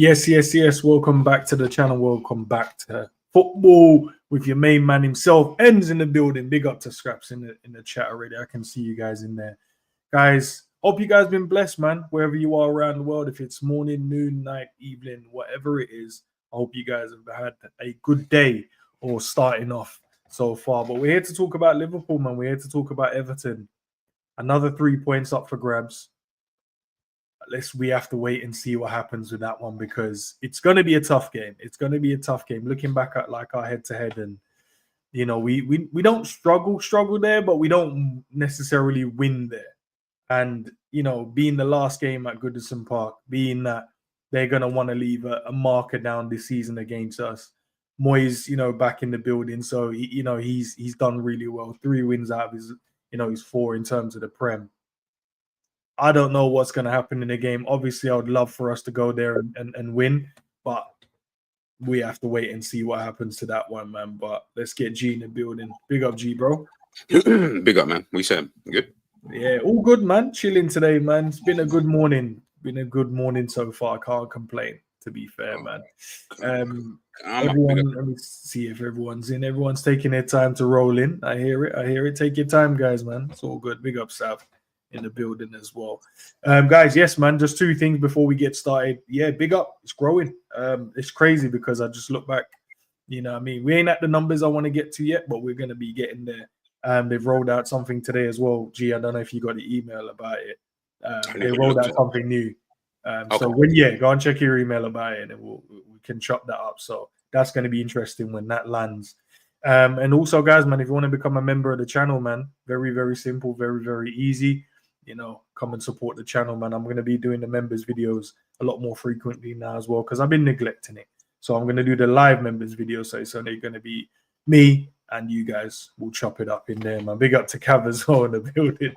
Yes. Welcome back to the channel. Welcome back to football with your main man himself. Ends in the building. Big up to Scraps in the chat already. I can see you guys in there. Guys, hope you guys been blessed, man. Wherever you are around the world, if it's morning, noon, night, evening, whatever it is, I hope you guys have had a good day or starting off so far. But we're here to talk about Liverpool, man. We're here to talk about Everton. Another 3 points up for grabs. We have to wait and see what happens with that one because it's going to be a tough game. It's going to be a tough game. Looking back at like our head-to-head, and you know, we don't struggle there, but we don't necessarily win there. And you know, being the last game at Goodison Park, being that they're going to want to leave a marker down this season against us. Moyes, you know, back in the building, so he's done really well. 3 wins out of his, his 4 in terms of the Prem. I don't know what's going to happen in the game. Obviously, I would love for us to go there and win, but we have to wait and see what happens to that one, man. But let's get G in the building. Big up, G, bro. Big up, man. We said good. Yeah, all good, man. Chilling today, man. It's been a good morning. Been a good morning so far. I can't complain, to be fair, man. Everyone, let me see if everyone's in. Everyone's taking their time to roll in. I hear it. Take your time, guys, man. It's all good. Big up, Sav, in the building as well. Guys, yes, man, just 2 things before we get started. Yeah, big up. It's growing. It's crazy because I just look back, we ain't at the numbers I want to get to yet, but we're going to be getting there. They've rolled out something today as well. Gee, I don't know if you got the email about it. They rolled out something new. Okay. So go and check your email about it and we can chop that up. So that's going to be interesting when that lands. And also, guys, man, if you want to become a member of the channel, man, very, very simple, very, very easy. Come and support the channel, man. I'm going to be doing the members videos a lot more frequently now as well because I've been neglecting it. So I'm going to do the live members videos. So it's only going to be me and you guys will chop it up in there, man. Big up to Cav as well in the building.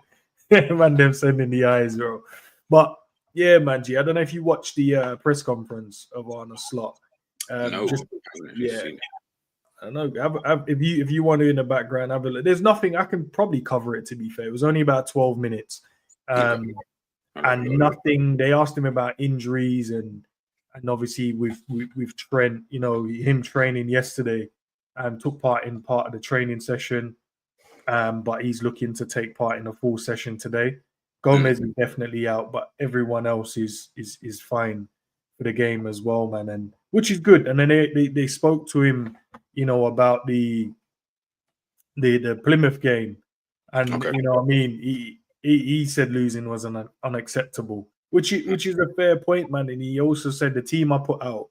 Man, them sending the eyes, bro. But yeah, man, G, I don't know if you watched the press conference of ARNE slot. No, yeah. I don't know. If you want to in the background, have a look. There's nothing I can probably cover it. To be fair, it was only about 12 minutes, and nothing. They asked him about injuries and obviously with Trent, him training yesterday, took part of the training session, but he's looking to take part in a full session today. Gomez is definitely out, but everyone else is fine for the game as well, man, and which is good. And then they spoke to him, about the Plymouth game, and he said losing was unacceptable, which is a fair point, man. And he also said the team I put out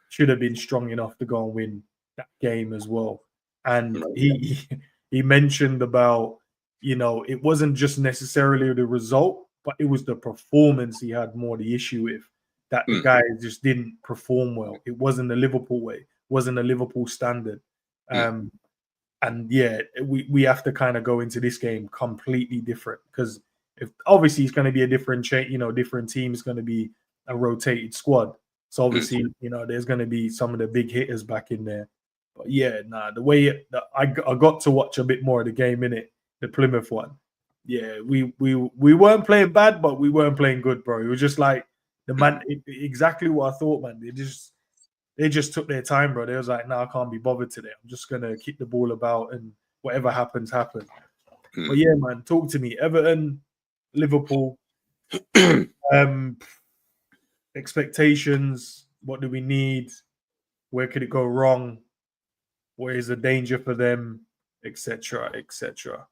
should have been strong enough to go and win that game as well. And he mentioned about it wasn't just necessarily the result, but it was the performance he had more the issue with, that the guys just didn't perform well. It wasn't the Liverpool way, wasn't a Liverpool standard. And yeah, we have to kind of go into this game completely different, because if obviously it's going to be a different different team, is going to be a rotated squad. So obviously, there's going to be some of the big hitters back in there. But yeah, the way I got to watch a bit more of the game in it, the Plymouth one. Yeah, we weren't playing bad, but we weren't playing good, bro. It was just like exactly what I thought, man. They just took their time, bro. They was like, I can't be bothered today. I'm just gonna kick the ball about and whatever happens, happen. But yeah, man, talk to me. Everton, Liverpool, expectations. What do we need? Where could it go wrong? Where is the danger for them, etc., etc.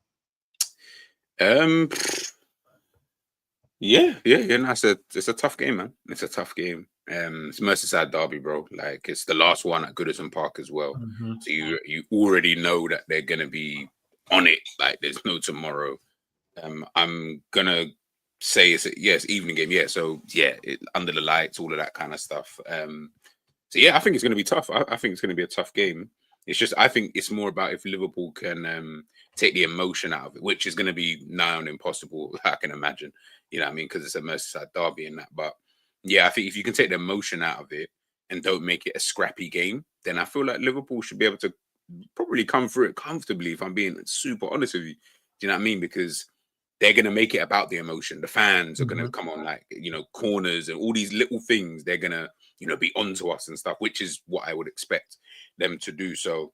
Yeah. It's a tough game, man. It's a tough game. It's Merseyside Derby, bro. Like, it's the last one at Goodison Park as well. So you already know that they're gonna be on it. Like, there's no tomorrow. I'm gonna say it's evening game. Yeah, so yeah, under the lights, all of that kind of stuff. So yeah, I think it's gonna be tough. I think it's gonna be a tough game. It's just, I think it's more about if Liverpool can take the emotion out of it, which is going to be nigh on impossible, I can imagine. You know what I mean? Because it's a Merseyside derby and that. But yeah, I think if you can take the emotion out of it and don't make it a scrappy game, then I feel like Liverpool should be able to probably come through it comfortably, if I'm being super honest with you. Do you know what I mean? Because they're going to make it about the emotion. The fans are going to come on, like, you know, corners and all these little things. They're going to, you know, be onto us and stuff, which is what I would expect them to do. So,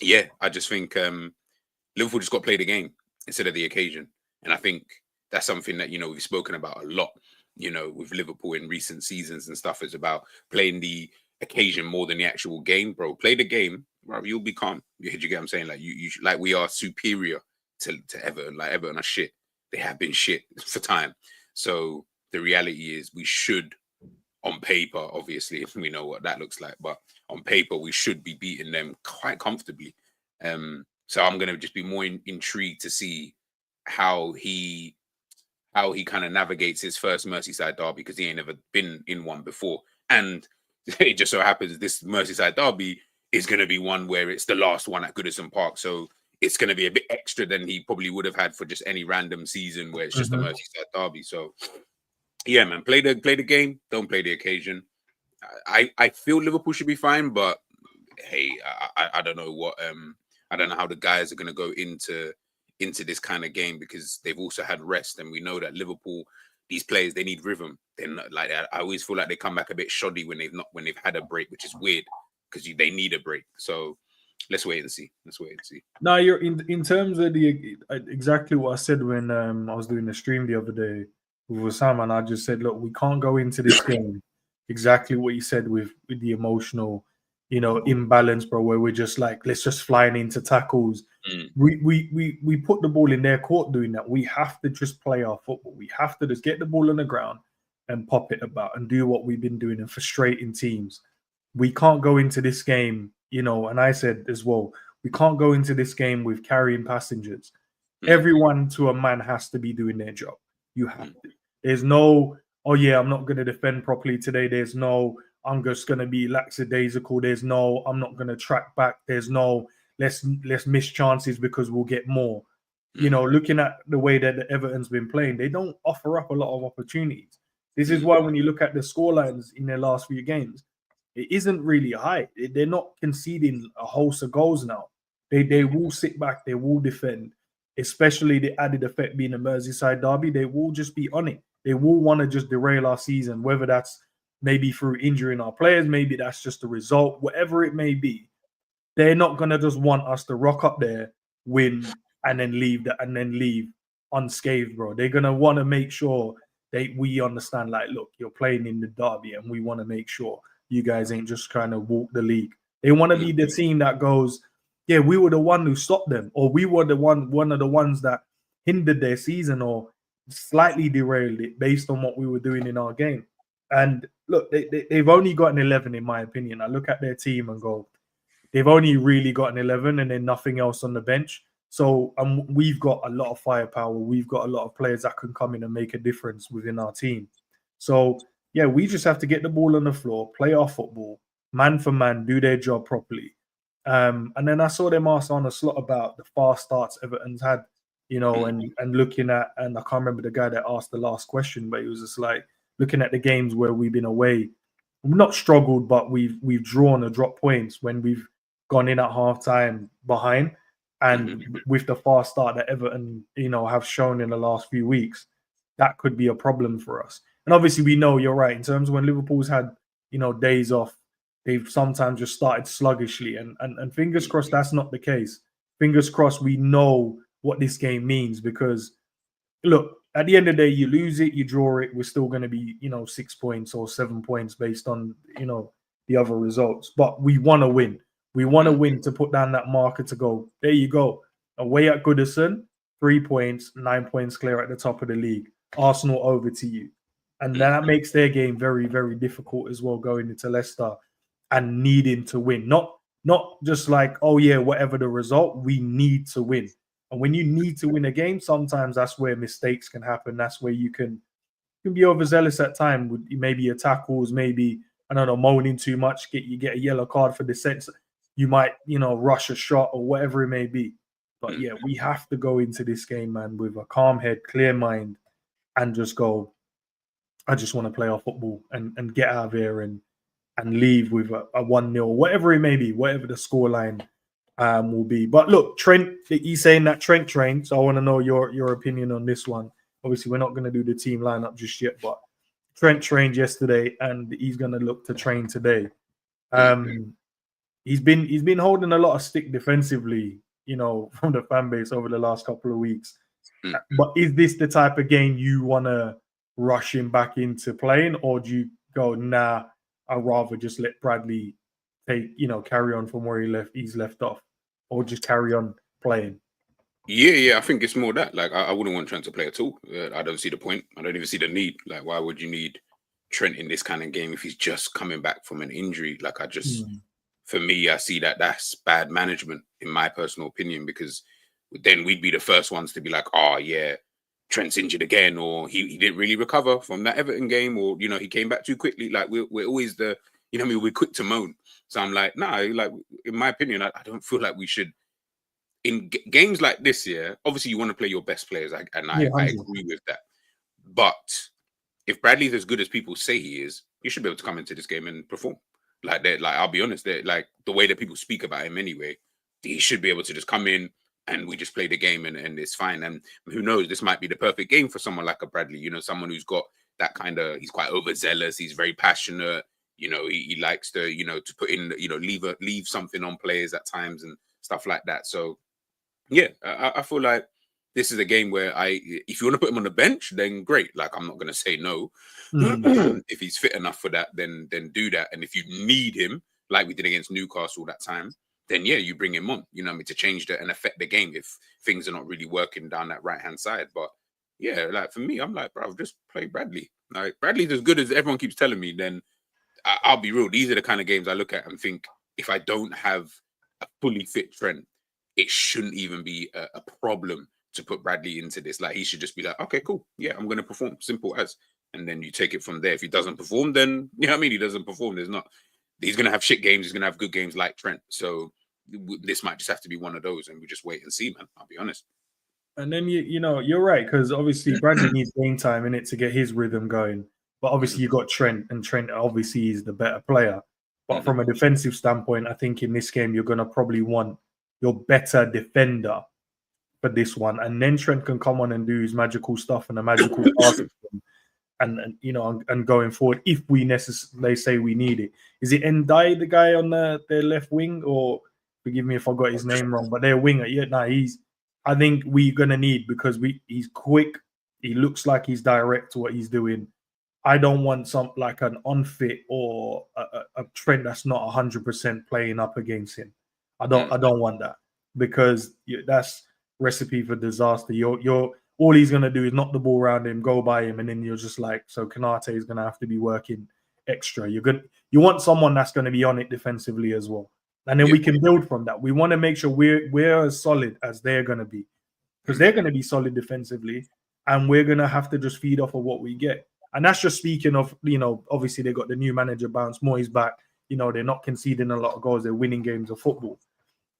yeah, I just think Liverpool just got to play the game instead of the occasion. And I think that's something that, you know, we've spoken about a lot, you know, with Liverpool in recent seasons and stuff. Is about playing the occasion more than the actual game, bro. Play the game, bro. You'll be calm. You get what I'm saying? Like, you like, we are superior to Everton. Like, Everton are shit. They have been shit for time. So the reality is we should, on paper, obviously, we know what that looks like, but on paper, we should be beating them quite comfortably. So I'm going to just be more intrigued to see how he kind of navigates his first Merseyside derby, because he ain't never been in one before. And it just so happens this Merseyside derby is going to be one where it's the last one at Goodison Park. So it's going to be a bit extra than he probably would have had for just any random season where it's just a Merseyside derby. So yeah, man, play the game, don't play the occasion. I feel Liverpool should be fine, but hey, I don't know what I don't know how the guys are going to go into this kind of game, because they've also had rest, and we know that Liverpool, these players, they need rhythm. They're not, like, I always feel like they come back a bit shoddy when they've had a break, which is weird because they need a break. So let's wait and see. No, you're in terms of the exactly what I said when I was doing the stream the other day with Sam, and I just said, look, we can't go into this game exactly what you said with the emotional, you know, imbalance, bro, where we're just like, let's just flying into tackles. We put the ball in their court doing that. We have to just play our football. We have to just get the ball on the ground and pop it about and do what we've been doing and frustrating teams. We can't go into this game, you know, and I said as well, we can't go into this game with carrying passengers. Everyone to a man has to be doing their job. You have to. There's no, oh yeah, I'm not going to defend properly today. There's no, I'm just going to be lackadaisical. There's no, I'm not going to track back. There's no, let's miss chances because we'll get more. You know, looking at the way that the Everton's been playing, they don't offer up a lot of opportunities. This is why when you look at the scorelines in their last few games, it isn't really high. They're not conceding a host of goals now. They will sit back. They will defend, especially the added effect being a Merseyside derby. They will just be on it. They will want to just derail our season, whether that's maybe through injuring our players, maybe that's just a result, whatever it may be. They're not going to just want us to rock up there, win, and then leave unscathed, bro. They're going to want to make sure we understand, like, look, you're playing in the derby, and we want to make sure you guys ain't just trying to walk the league. They want to be the team that goes, yeah, we were the one who stopped them, or we were one of the ones that hindered their season or slightly derailed it based on what we were doing in our game. And look, they've only gotten 11, in my opinion. I look at their team and go, they've only really gotten 11 and then nothing else on the bench. So we've got a lot of firepower. We've got a lot of players that can come in and make a difference within our team. So, yeah, we just have to get the ball on the floor, play our football, man for man, do their job properly. And then I saw them ask on a slot about the fast starts Everton's had, you know, and looking at, and I can't remember the guy that asked the last question, but it was just like looking at the games where we've been away. We've not struggled, but we've drawn or dropped points when we've gone in at halftime behind. And with the fast start that Everton, you know, have shown in the last few weeks, that could be a problem for us. And obviously, we know you're right in terms of when Liverpool's had, you know, days off, they've sometimes just started sluggishly. And fingers crossed that's not the case. Fingers crossed we know what this game means, because, look, at the end of the day, you lose it, you draw it, we're still going to be, you know, 6 points or 7 points based on, you know, the other results. But we want to win. We want to win to put down that marker to go, there you go. Away at Goodison, 3 points, 9 points clear at the top of the league. Arsenal over to you. And that makes their game very, very difficult as well, going into Leicester and needing to win. Not just like, oh yeah, whatever the result, we need to win. And when you need to win a game, sometimes that's where mistakes can happen. That's where you can be overzealous at time with maybe your tackles, maybe, I don't know, moaning too much, you get a yellow card for dissent. you might, rush a shot or whatever it may be. But yeah, we have to go into this game, man, with a calm head, clear mind, and just go, I just want to play our football and get out of here and leave with a 1-0, whatever it may be, whatever the scoreline will be. But look, Trent, he's saying that Trent trained, so I want to know your opinion on this one. Obviously, we're not going to do the team lineup just yet, but Trent trained yesterday and he's going to look to train today. He's been holding a lot of stick defensively, from the fan base over the last couple of weeks. But is this the type of game you want to rush him back into playing, or do you go, nah, I'd rather just let Bradley carry on from where he's left off, or just carry on playing? Yeah, I think it's more that. Like, I wouldn't want Trent to play at all. I don't see the point. I don't even see the need. Like, why would you need Trent in this kind of game if he's just coming back from an injury? Like, for me, I see that's bad management, in my personal opinion, because then we'd be the first ones to be like, oh, yeah, Trent's injured again, or he didn't really recover from that Everton game, or, he came back too quickly. Like, we're always we're quick to moan. So I'm like, nah, like, in my opinion, I don't feel like we should. In games like this, obviously you want to play your best players, I agree with that. But if Bradley's as good as people say he is, you should be able to come into this game and perform. Like, I'll be honest, like the way that people speak about him anyway, he should be able to just come in and we just play the game and it's fine. And who knows, this might be the perfect game for someone like a Bradley, someone who's got that kind of, he's quite overzealous, he's very passionate, he likes to, to put in, leave something on players at times and stuff like that. So, yeah, I feel like this is a game where if you want to put him on the bench, then great. Like, I'm not going to say no. If he's fit enough for that, then do that. And if you need him, like we did against Newcastle that time, then yeah, you bring him on, to change and affect the game if things are not really working down that right-hand side. But yeah, like for me, I'm like, bro, just play Bradley. Like, Bradley's as good as everyone keeps telling me, then I'll be real. These are the kind of games I look at and think, if I don't have a fully fit Trent, it shouldn't even be a problem to put Bradley into this. Like, he should just be like, okay, cool. Yeah, I'm going to perform. Simple as. And then you take it from there. If he doesn't perform, then, he doesn't perform. He's going to have shit games. He's going to have good games like Trent. So this might just have to be one of those. And we just wait and see, man. I'll be honest. And then, you're right. Because obviously Bradley needs game time in it to get his rhythm going. But obviously you got Trent. And Trent obviously is the better player. But from a defensive standpoint, I think in this game, you're going to probably want your better defender for this one, and then Trent can come on and do his magical stuff and a magical pass and going forward if we necessarily say we need it. Is it Ndai, the guy on their left wing, or forgive me if I got his name wrong, but their winger? Yeah, I think we're gonna need, because he's quick, he looks like he's direct to what he's doing. I don't want like an unfit or a Trent that's not 100% playing up against him. I don't want that, because that's recipe for disaster. You're all he's gonna do is knock the ball around him, go by him, and then you're just like, so Konate is gonna have to be working extra. You want someone that's gonna be on it defensively as well, and then we can build from that. We want to make sure we're as solid as they're gonna be, because they're gonna be solid defensively, and we're gonna have to just feed off of what we get. And that's just speaking of, obviously they got the new manager bounce, Moyes back. They're not conceding a lot of goals. They're winning games of football.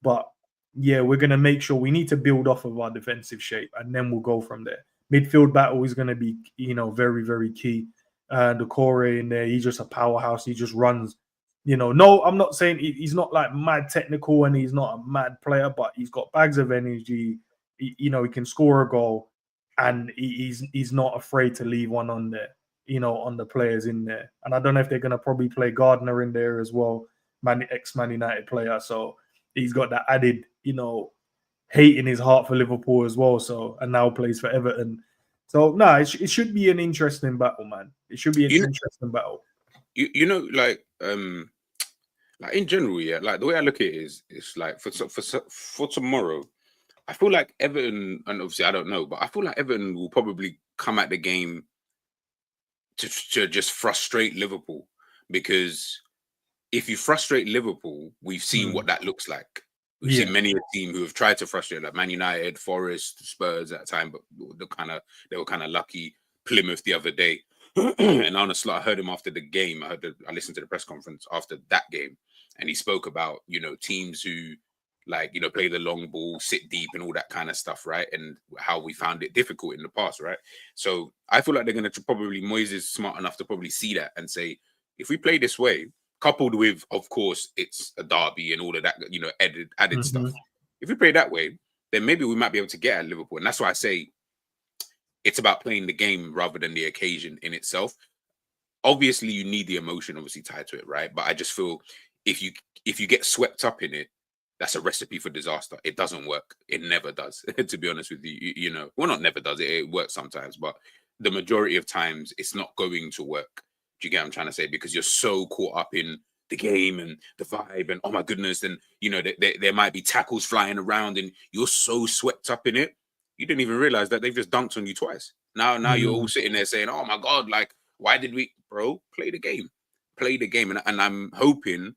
But, yeah, we're going to make sure we need to build off of our defensive shape, and then we'll go from there. Midfield battle is going to be, very, very key. The core in there, he's just a powerhouse. He just runs. No, I'm not saying he's not like mad technical and he's not a mad player, but he's got bags of energy. He can score a goal, and he's not afraid to leave one on there. On the players in there. And I don't know if they're going to probably play Gardner in there as well, ex-Man United player. So he's got that added, hate in his heart for Liverpool as well. So, and now plays for Everton. So, it should be an interesting battle, man. It should be an interesting battle. Like in general, yeah, like the way I look at it is, it's like for tomorrow, I feel like Everton, and obviously I don't know, but I feel like Everton will probably come at the game to just frustrate Liverpool, because if you frustrate Liverpool, we've seen what that looks like. We've seen many a team who have tried to frustrate, like Man United, Forest, Spurs at the time, but they were kind of lucky. Plymouth the other day, and honestly, I heard him after the game. I listened to the press conference after that game, and he spoke about, you know, teams who like, you know, play the long ball, sit deep and all that kind of stuff, right? And how we found it difficult in the past, right? So I feel like they're going to probably, Moyes is smart enough to probably see that and say, if we play this way, coupled with, of course, it's a derby and all of that, you know, added stuff. If we play that way, then maybe we might be able to get at Liverpool. And that's why I say it's about playing the game rather than the occasion in itself. Obviously, you need the emotion obviously tied to it, right? But I just feel if you get swept up in it, that's a recipe for disaster. It doesn't work. It never does, to be honest with you. You know, well, not never does. It works sometimes, but the majority of times it's not going to work. Do you get what I'm trying to say? Because you're so caught up in the game and the vibe and, oh my goodness, and, you know, there might be tackles flying around and you're so swept up in it, you didn't even realize that they've just dunked on you twice. Now you're all sitting there saying, oh my God, like, why did we, bro, play the game. Play the game. And I'm hoping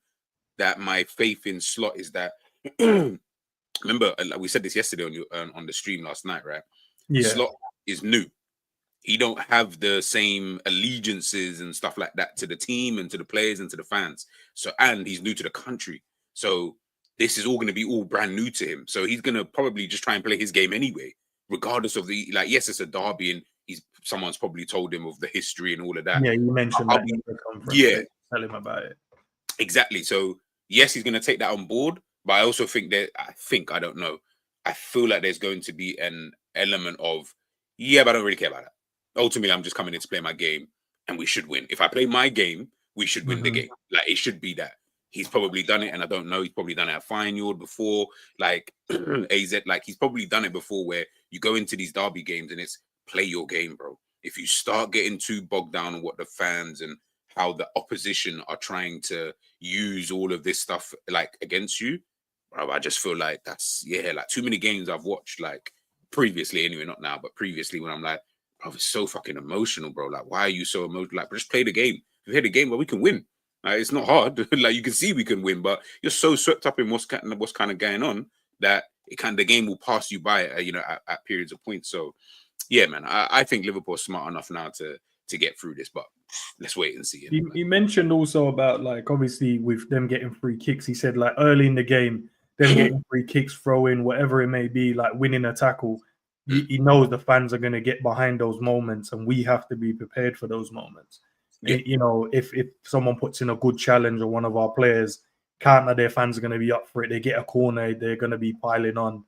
that my faith in Slot is that, remember, like we said this yesterday on the stream last night, right? Yeah. Slot is new. He don't have the same allegiances and stuff like that to the team and to the players and to the fans. So, and he's new to the country. So this is all going to be all brand new to him. So he's going to probably just try and play his game anyway, regardless of the, like, yes, it's a derby and someone's probably told him of the history and all of that. Yeah, you mentioned that in the conference. Yeah. Tell him about it. Exactly. So yes, he's going to take that on board. But I also think that, I don't know, I feel like there's going to be an element of, yeah, but I don't really care about that. Ultimately, I'm just coming in to play my game and we should win. If I play my game, we should win the game. Like, it should be that. He's probably done it, and I don't know. He's probably done it at Feyenoord before, like AZ. Like, he's probably done it before where you go into these derby games and it's play your game, bro. If you start getting too bogged down on what the fans and how the opposition are trying to use all of this stuff, like, against you, bro, I just feel like that's, like, too many games I've watched, like, previously anyway, not now, but previously, when I'm like, bro, it's so fucking emotional, bro. Like, why are you so emotional? Like, just play the game. If you play the game, well, we can win. It's not hard. Like, you can see we can win, but you're so swept up in what's kind of going on that the game will pass you by, you know, at periods of points. So, yeah, man, I think Liverpool's smart enough now to get through this, but let's wait and see. He mentioned also about, like, obviously with them getting free kicks, he said, like, early in the game, them getting free kicks, throw in, whatever it may be, like winning a tackle. He knows the fans are going to get behind those moments, and we have to be prepared for those moments. Yeah. You know, if someone puts in a good challenge or one of our players counter, their fans are going to be up for it. They get a corner, they're going to be piling on.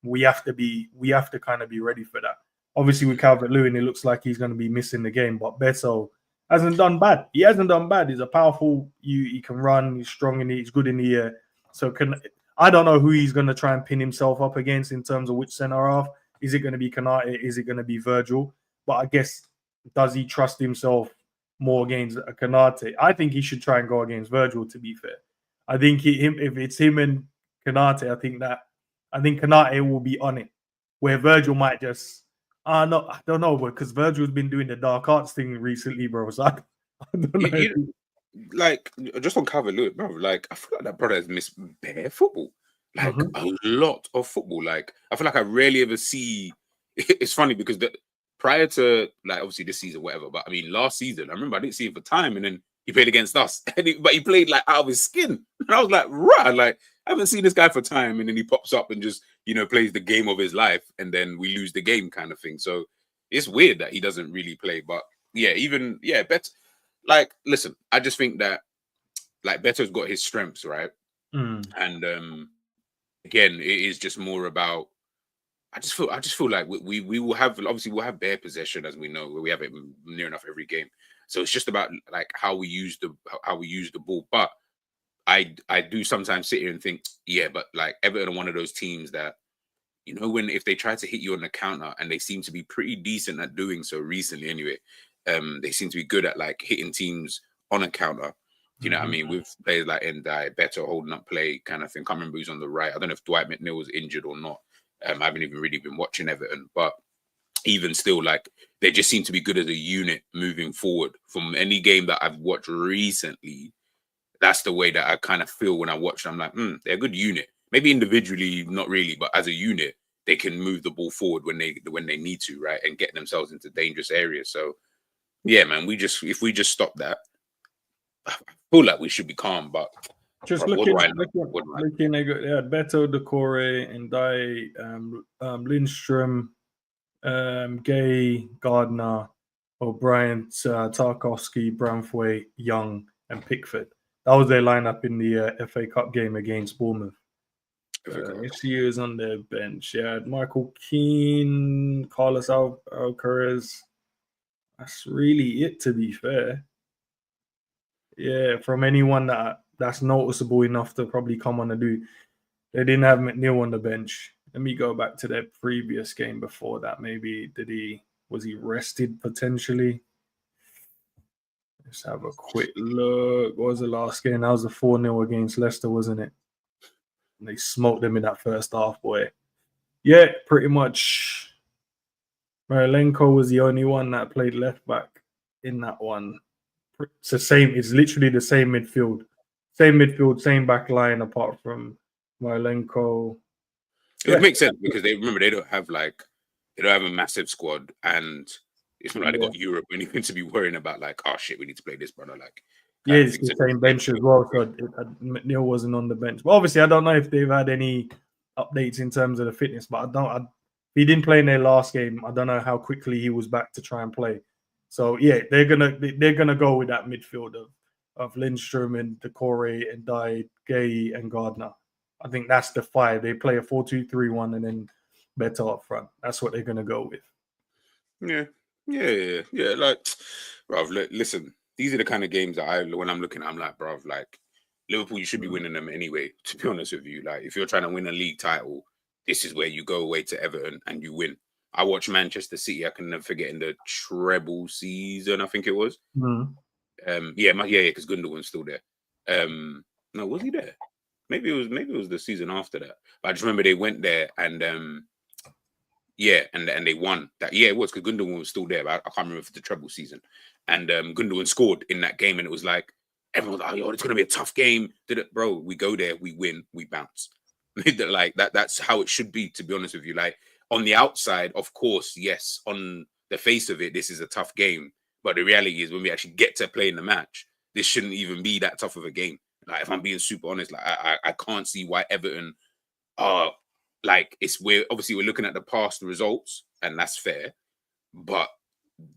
We have to kind of be ready for that. Obviously, with Calvert-Lewin, it looks like he's going to be missing the game, but Beto hasn't done bad. He hasn't done bad. He's a powerful. He can run. He's strong and he's good in the air. So I don't know who he's going to try and pin himself up against in terms of which centre half. Is it going to be Konate? Is it going to be Virgil? But I guess, does he trust himself more against Konate? I think he should try and go against Virgil, to be fair. I think if it's him and Konate, I think Konate will be on it, where Virgil might just, I don't know, because Virgil's been doing the dark arts thing recently, bro. So I don't know. Like, just on Calvert-Lewin, bro, like, I feel like that brother has missed bare football. Like, a lot of football. Like, I feel like I rarely ever see. It's funny because prior to, like, obviously this season, whatever, but I mean, last season, I remember I didn't see him for time, and then he played against us, but he played like out of his skin. And I was like, right, like, I haven't seen this guy for time, and then he pops up and just, you know, plays the game of his life, and then we lose the game, kind of thing. So it's weird that he doesn't really play. But yeah, Beto. Like, listen, I just think that, like, Beto's got his strengths, right? And again, it is just more about. I just feel like we will have, obviously we'll have bare possession, as we know, where we have it near enough every game. So it's just about, like, how we use the ball. But I do sometimes sit here and think, yeah, but, like, Everton are one of those teams that, you know, if they try to hit you on the counter, and they seem to be pretty decent at doing so recently anyway. They seem to be good at, like, hitting teams on a counter. You know what I mean? With players like Endai, Beto holding up play kind of thing. Can't remember who's on the right. I don't know if Dwight McNeil was injured or not. I haven't even really been watching Everton, but even still, like, they just seem to be good as a unit moving forward. From any game that I've watched recently, that's the way that I kind of feel when I watch them. I'm like, they're a good unit. Maybe individually, not really, but as a unit, they can move the ball forward when they need to, right, and get themselves into dangerous areas. So, yeah, man, if we just stop that, I feel like we should be calm. But Just What looking, do I know? looking, they had Beto, Decore, and Lindstrom, Gay, Gardner, O'Brien, Tarkovsky, Branthwaite, Young, and Pickford. That was their lineup in the FA Cup game against Bournemouth. Issue is on their bench. Yeah, Michael Keane, Carlos Alcaraz. That's really it, to be fair. Yeah, from anyone that's noticeable enough to probably come on and do. They didn't have McNeil on the bench. Let me go back to their previous game before that. Maybe was he rested potentially? Let's have a quick look. What was the last game? That was a 4-0 against Leicester, wasn't it? And they smoked them in that first half, boy. Yeah, pretty much. Marilenko was the only one that played left back in that one. It's the same. It's literally the same midfield, same back line, apart from Marilenko. It would make sense because they don't have a massive squad, and it's not like they got Europe or anything to be worrying about. Like, oh shit, we need to play this, brother. Like, yeah, it's the same bench as well. So McNeil wasn't on the bench. But obviously, I don't know if they've had any updates in terms of the fitness. But he didn't play in their last game. I don't know how quickly he was back to try and play. So yeah, they're gonna go with that midfield of Lindstrom and Decore and Gay and Gardner. I think that's the five. They play a 4-2-3-1 and then Beto up front. That's what they're gonna go with. Yeah. Like, bruv, listen, these are the kind of games that when I'm looking, I'm like, bruv, like Liverpool, you should be winning them anyway. To be honest with you, like if you're trying to win a league title, this is where you go away to Everton and you win. I watched Manchester City. I can never forget in the treble season, I think it was. Mm-hmm. Because Gundogan's still there. No, was he there? Maybe it was the season after that. But I just remember they went there and and they won that. Yeah, it was because Gundogan was still there. But I can't remember if it's the treble season. And Gundogan scored in that game, and it was like everyone was like, "Oh, it's gonna be a tough game." Did it, bro? We go there, we win, we bounce. Like that. That's how it should be. To be honest with you, like. On the outside, of course, yes. On the face of it, this is a tough game. But the reality is when we actually get to play in the match, this shouldn't even be that tough of a game. Like, if I'm being super honest, like I can't see why Everton are we're looking at the past results, and that's fair. But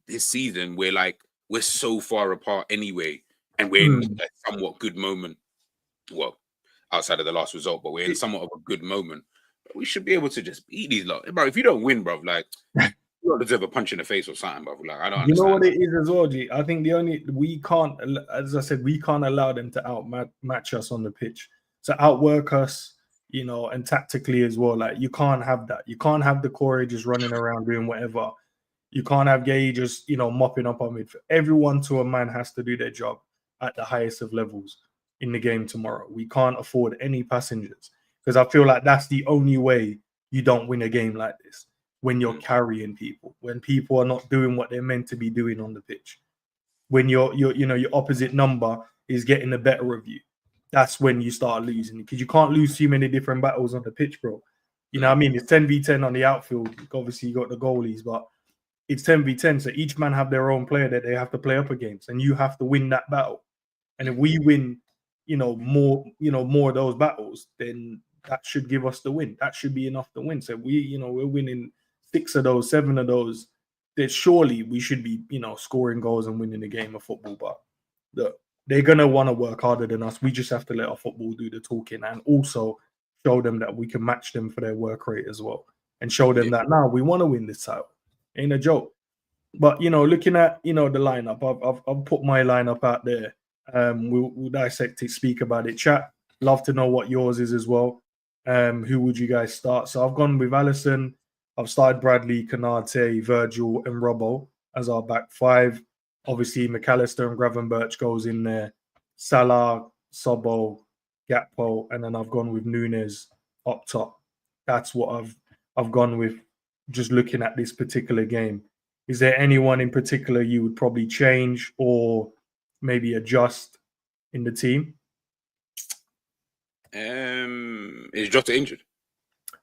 this season, we're so far apart anyway, and we're in a somewhat good moment. Well, outside of the last result, but we're in somewhat of a good moment. We should be able to just beat these lot, bro. If you don't win, bro, like you don't deserve a punch in the face or something, bro. Like I don't. You know what it is as well, G. I think we can't, as I said, we can't allow them to outmatch us on the pitch, to outwork us, and tactically as well. Like you can't have that. You can't have the core just running around doing whatever. You can't have Gay just mopping up on midfield. Everyone to a man has to do their job at the highest of levels in the game tomorrow. We can't afford any passengers. Because I feel like that's the only way you don't win a game like this. When you're carrying people, when people are not doing what they're meant to be doing on the pitch, when your opposite number is getting the better of you, that's when you start losing. Because you can't lose too many different battles on the pitch, bro. You know what I mean? It's 10v10 on the outfield. Obviously, you got the goalies, but it's 10v10. So each man have their own player that they have to play up against, and you have to win that battle. And if we win, more of those battles, then that should give us the win. That should be enough to win. So we're winning 6 of those, 7 of those. That surely we should be, scoring goals and winning the game of football. But look, they're gonna want to work harder than us. We just have to let our football do the talking and also show them that we can match them for their work rate as well, and show them that now we want to win this title. Ain't a joke. But looking at the lineup, I've put my lineup out there. We'll dissect it, speak about it. Chat. Love to know what yours is as well. Who would you guys start? So I've gone with Alisson. I've started Bradley, Konate, Virgil, and Robbo as our back five. Obviously, McAllister and Gravenberch goes in there. Salah, Sobbo, Gakpo, and then I've gone with Nunes up top. That's what I've gone with. Just looking at this particular game, is there anyone in particular you would probably change or maybe adjust in the team? Is Jota injured?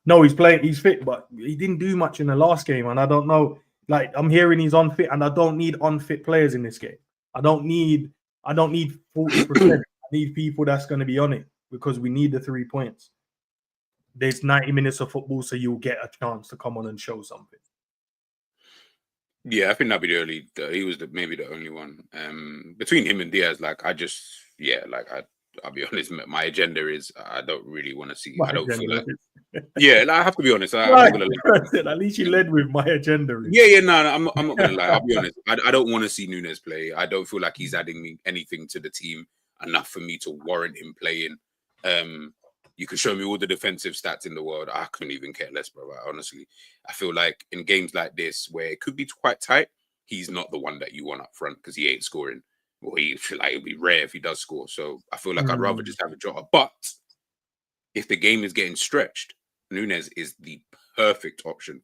No, he's playing. He's fit, but he didn't do much in the last game, and I don't know. Like I'm hearing he's unfit, and I don't need unfit players in this game. I don't need 40%. need people that's going to be on it because we need the 3 points. There's 90 minutes of football, so you'll get a chance to come on and show something. Yeah, I think that'd be he was maybe the only one. Between him and Diaz, like I'll be honest, my agenda is I don't really want to see. I don't feel like. Yeah, I have to be honest. I'm not gonna lie. At least you led with my agenda. Yeah, no, I'm not gonna lie. I'll be honest. I don't want to see Núñez play. I don't feel like he's adding me anything to the team enough for me to warrant him playing. You can show me all the defensive stats in the world. I couldn't even care less, bro. Honestly, I feel like in games like this where it could be quite tight, he's not the one that you want up front because he ain't scoring. Well, it'd be rare if he does score. So I feel like I'd rather just have a Jota. But if the game is getting stretched, Núñez is the perfect option.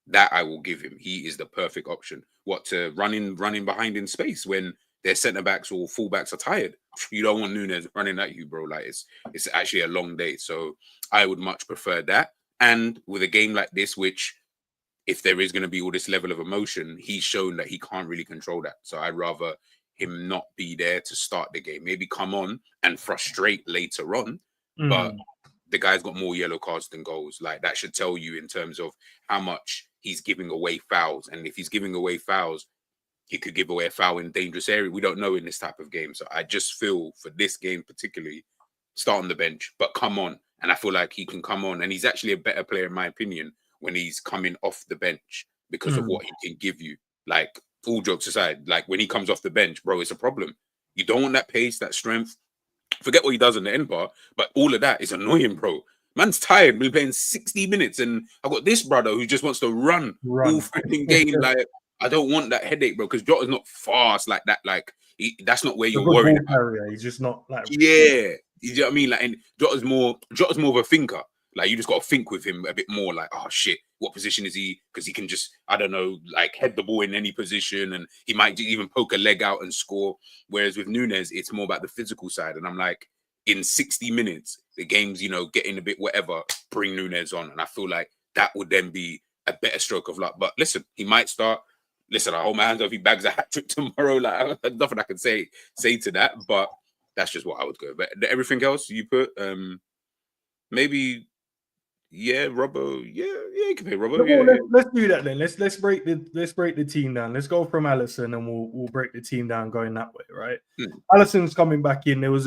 That I will give him. He is the perfect option. What, to running behind in space when their centre backs or full backs are tired? You don't want Núñez running at you, bro. Like it's actually a long day. So I would much prefer that. And with a game like this, which if there is going to be all this level of emotion, he's shown that he can't really control that. So I'd rather him not be there to start the game. Maybe come on and frustrate later on. But the guy's got more yellow cards than goals. Like that should tell you in terms of how much he's giving away fouls. And if he's giving away fouls, he could give away a foul in dangerous area. We don't know in this type of game. So I just feel for this game particularly, start on the bench, but come on. And I feel like he can come on. And he's actually a better player, in my opinion, when he's coming off the bench because of what he can give you. Like, all jokes aside, like when he comes off the bench, bro, it's a problem. You don't want that pace, that strength. Forget what he does in the end bar, but all of that is annoying, bro. Man's tired. We're playing 60 minutes, and I got this brother who just wants to run. All freaking game. Like, I don't want that headache, bro, because Jota's not fast like that. Like, that's not where you're worried about. He's just not like. Yeah, you know what I mean? Like, and Jota's more of a thinker. Like, you just got to think with him a bit more. Like, oh shit, what position is he? Because he can just, I don't know, like head the ball in any position, and he might even poke a leg out and score. Whereas with Núñez, it's more about the physical side. And I'm like, in 60 minutes, the game's, getting a bit whatever, bring Núñez on. And I feel like that would then be a better stroke of luck. But listen, he might start. Listen, I hold my hands up if he bags a hat trick tomorrow. Like, nothing I can say to that. But that's just what I would go. But everything else you put, maybe. Yeah, Robbo. Yeah, you can pay Robbo. Yeah, let's do that then. Let's break the team down. Let's go from Alisson and we'll break the team down going that way, right? Alisson's coming back in. There was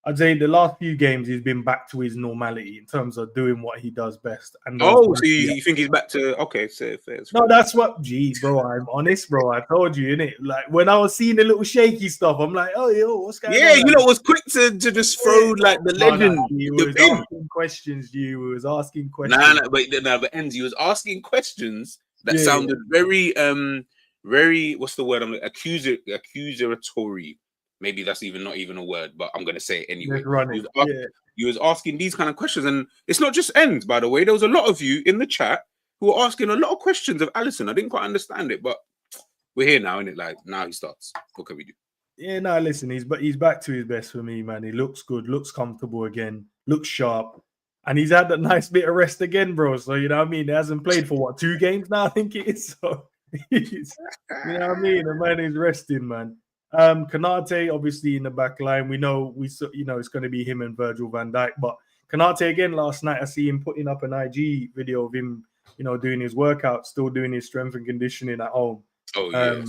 I'd say the last few games he's been back to his normality in terms of doing what he does best. And so you think he's back to fair. No, that's what. Geez, bro, I'm honest, bro. I told you, innit? Like when I was seeing the little shaky stuff, I'm like, oh, yo, what's going on? Yeah, was quick to just throw like the legend. He was asking questions. You was asking questions. But Enzi was asking questions that sounded very very. What's the word? I'm like accusatory. Maybe that's not even a word, but I'm going to say it anyway. He was asking these kind of questions. And it's not just ends, by the way. There was a lot of you in the chat who were asking a lot of questions of Alisson. I didn't quite understand it, but we're here now, innit? Like, now he starts. What can we do? Yeah, no, listen, he's back to his best for me, man. He looks good, looks comfortable again, looks sharp. And he's had that nice bit of rest again, bro. So, you know what I mean? He hasn't played for, 2 games now, I think it is. So, you know what I mean? The man is resting, man. Konate obviously in the back line. We know it's going to be him and Virgil van Dijk. But Konate again last night, I see him putting up an IG video of him, doing his workout, still doing his strength and conditioning at home. Oh yeah.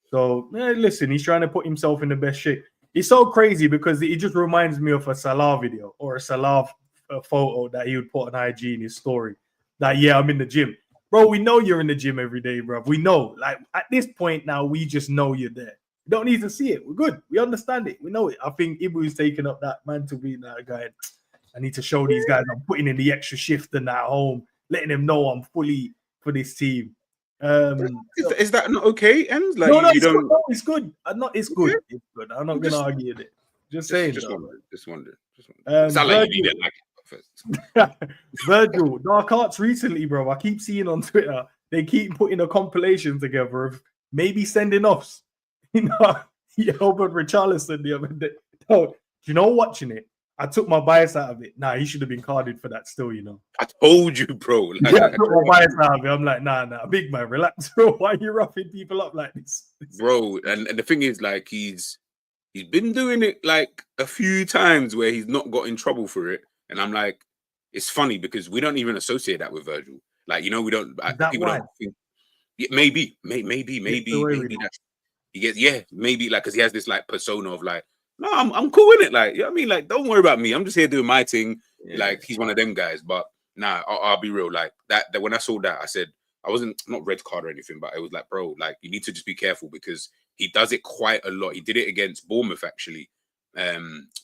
So listen, he's trying to put himself in the best shape. It's so crazy because it just reminds me of a Salah video or a Salah photo that he would put on IG in his story. That I'm in the gym, bro. We know you're in the gym every day, bro. We know. Like at this point now, we just know you're there. We don't need to see it. We're good. We understand it. We know it. I think Ibu's taking up that mantle being that guy. I need to show these guys I'm putting in the extra shift and at home, letting them know I'm fully for this team. Is that not okay? And like, no, it's good. It's good. Okay. It's good. I'm not gonna argue with it. Just saying. Just wonder. It's not like you didn't like it first. Virgil, Dark Arts recently, bro. I keep seeing on Twitter they keep putting a compilation together of maybe sending offs. Albert Richarlison the other day. Watching it, I took my bias out of it. Nah, he should have been carded for that still, I told you, bro. I took my bias out of it. I'm like, nah, big man, relax, bro. Why are you roughing people up like this? Bro, and the thing is, like, he's He's been doing it like a few times where he's not got in trouble for it, and I'm like, it's funny because we don't even associate that with Virgil. Like, you know, we don't. People don't think. Yeah, maybe that he gets maybe like because he has this like persona of like, no, I'm cool in it. Like, you know what I mean? Like, don't worry about me. I'm just here doing my thing. Yeah. Like, he's one of them guys. But nah, I'll be real. Like that when I saw that, I said I wasn't not red card or anything, but it was like, bro, like you need to just be careful because he does it quite a lot. He did it against Bournemouth actually.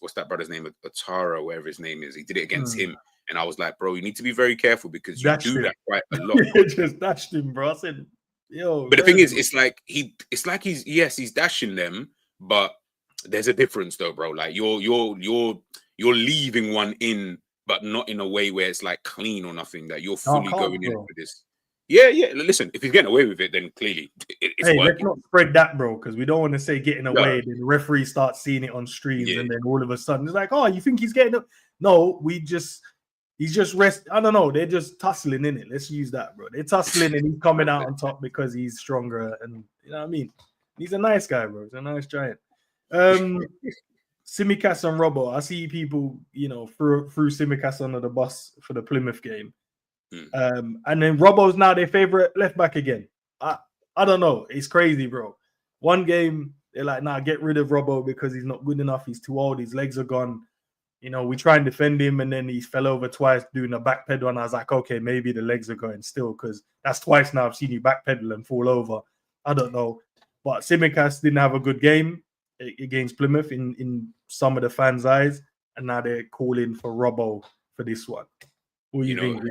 What's that brother's name? Atara, whatever his name is. He did it against him. And I was like, bro, you need to be very careful because you do that quite a lot. Just dashed him, bro. I said, yo. But the thing is, it's like he's dashing them, but there's a difference though, bro. Like you're leaving one in, but not in a way where it's like clean or nothing. That you're fully going in for this. Yeah. Listen, if he's getting away with it, then clearly it's working. Let's not spread that, bro, because we don't want to say getting away. Then the referee starts seeing it on streams, and then all of a sudden it's like, oh, you think he's getting up? No, he's just rest. I don't know. They're just tussling in it. Let's use that, bro. They're tussling, and he's coming out on top because he's stronger, and you know what I mean. He's a nice guy, bro. He's a nice giant. Tsimikas and Robbo. I see people, you know, threw Tsimikas under the bus for the Plymouth game. And then Robbo's now their favorite left back again. I don't know. It's crazy, bro. One game, they're like, nah, get rid of Robbo because he's not good enough. He's too old. His legs are gone. You know, we try and defend him, and then he fell over twice doing a backpedal. And I was like, okay, maybe the legs are going still because that's twice now I've seen you backpedal and fall over. I don't know. But Tsimikas didn't have a good game against Plymouth in some of the fans' eyes. And now they're calling for Robbo for this one. What do you think?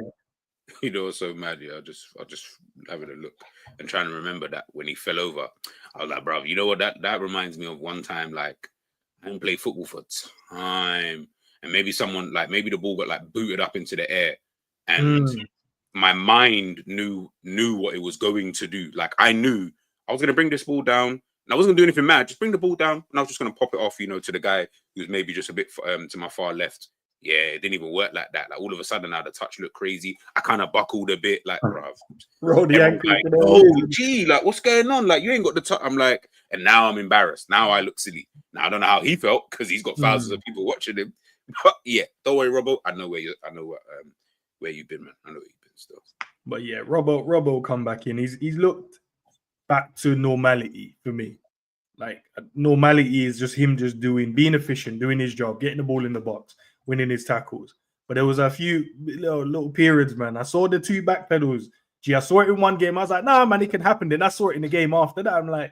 You know what's so mad? Yeah, I just having a look and trying to remember that when he fell over, I was like, bro, you know what? That reminds me of one time, like I didn't play football for time, and maybe the ball got like booted up into the air, and my mind knew what it was going to do. Like I knew I was gonna bring this ball down, and I wasn't gonna do anything mad. Just bring the ball down, and I was just gonna pop it off, you know, to the guy who's maybe just a bit to my far left. Yeah, it didn't even work like that. Like all of a sudden now the touch looked crazy. I kind of buckled a bit, like, bro, like, oh, gee, like what's going on? Like you ain't got the touch. I'm like, and now I'm embarrassed. Now I look silly. Now I don't know how he felt because he's got thousands of people watching him. But yeah, don't worry, Robbo. I know where you've been, man. I know where you've been still. But yeah, Robbo come back in. He's looked back to normality for me. Like normality is just him being efficient, doing his job, getting the ball in the box, winning his tackles. But there was a few little periods, man. I saw the 2 back pedals. I saw it in one game. I was like, nah, man, it can happen. Then I saw it in the game after that. I'm like,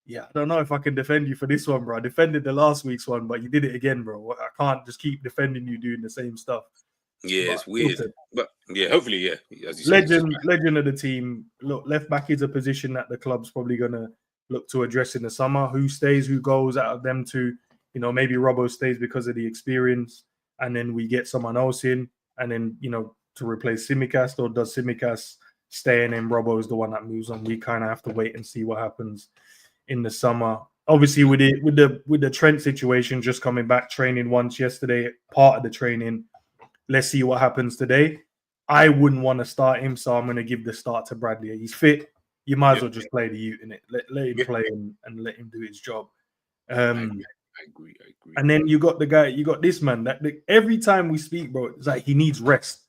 yeah, I don't know if I can defend you for this one, bro. I defended the last week's one, but you did it again, bro. I can't just keep defending you doing the same stuff. Yeah, it's weird. But yeah, hopefully, yeah. As you legend of the team. Look, left back is a position that the club's probably going to look to address in the summer. Who stays, who goes out of them two? You know, maybe Robbo stays because of the experience, and then we get someone else in, and then, you know, to replace Tsimikas, or does Tsimikas stay and then Robbo is the one that moves on? We kind of have to wait and see what happens in the summer. Obviously, with the Trent situation, just coming back, training once yesterday, part of the training. Let's see what happens today. I wouldn't want to start him, so I'm going to give the start to Bradley. He's fit. You might as well just play the youth in it. Let him play and let him do his job. I agree. And then you got this man that every time we speak, bro, it's like he needs rest.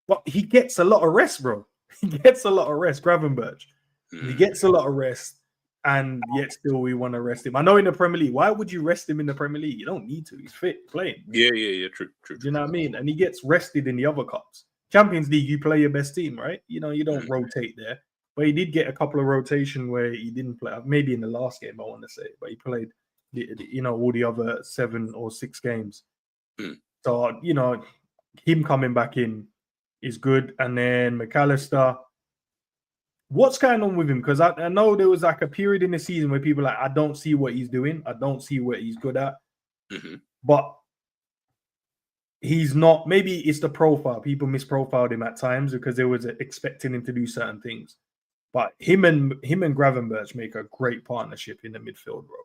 But he gets a lot of rest, bro. He gets a lot of rest, Gravenberch. He gets a lot of rest, and yet still we want to rest him. I know in the Premier League, why would you rest him in the Premier League? You don't need to. He's fit, playing. Yeah, true. Do you know what I mean? And he gets rested in the other cups. Champions League, you play your best team, right? You know, you don't rotate there. But he did get a couple of rotation where he didn't play. Maybe in the last game, I want to say. But he played, you know, all the other 7 or 6 games. So, you know, him coming back in is good. And then McAllister, what's going on with him? Because I know there was like a period in the season where people are like, I don't see what he's doing. I don't see what he's good at. But he's not. Maybe it's the profile. People misprofiled him at times because they was expecting him to do certain things. But him and Gravenberch make a great partnership in the midfield, bro.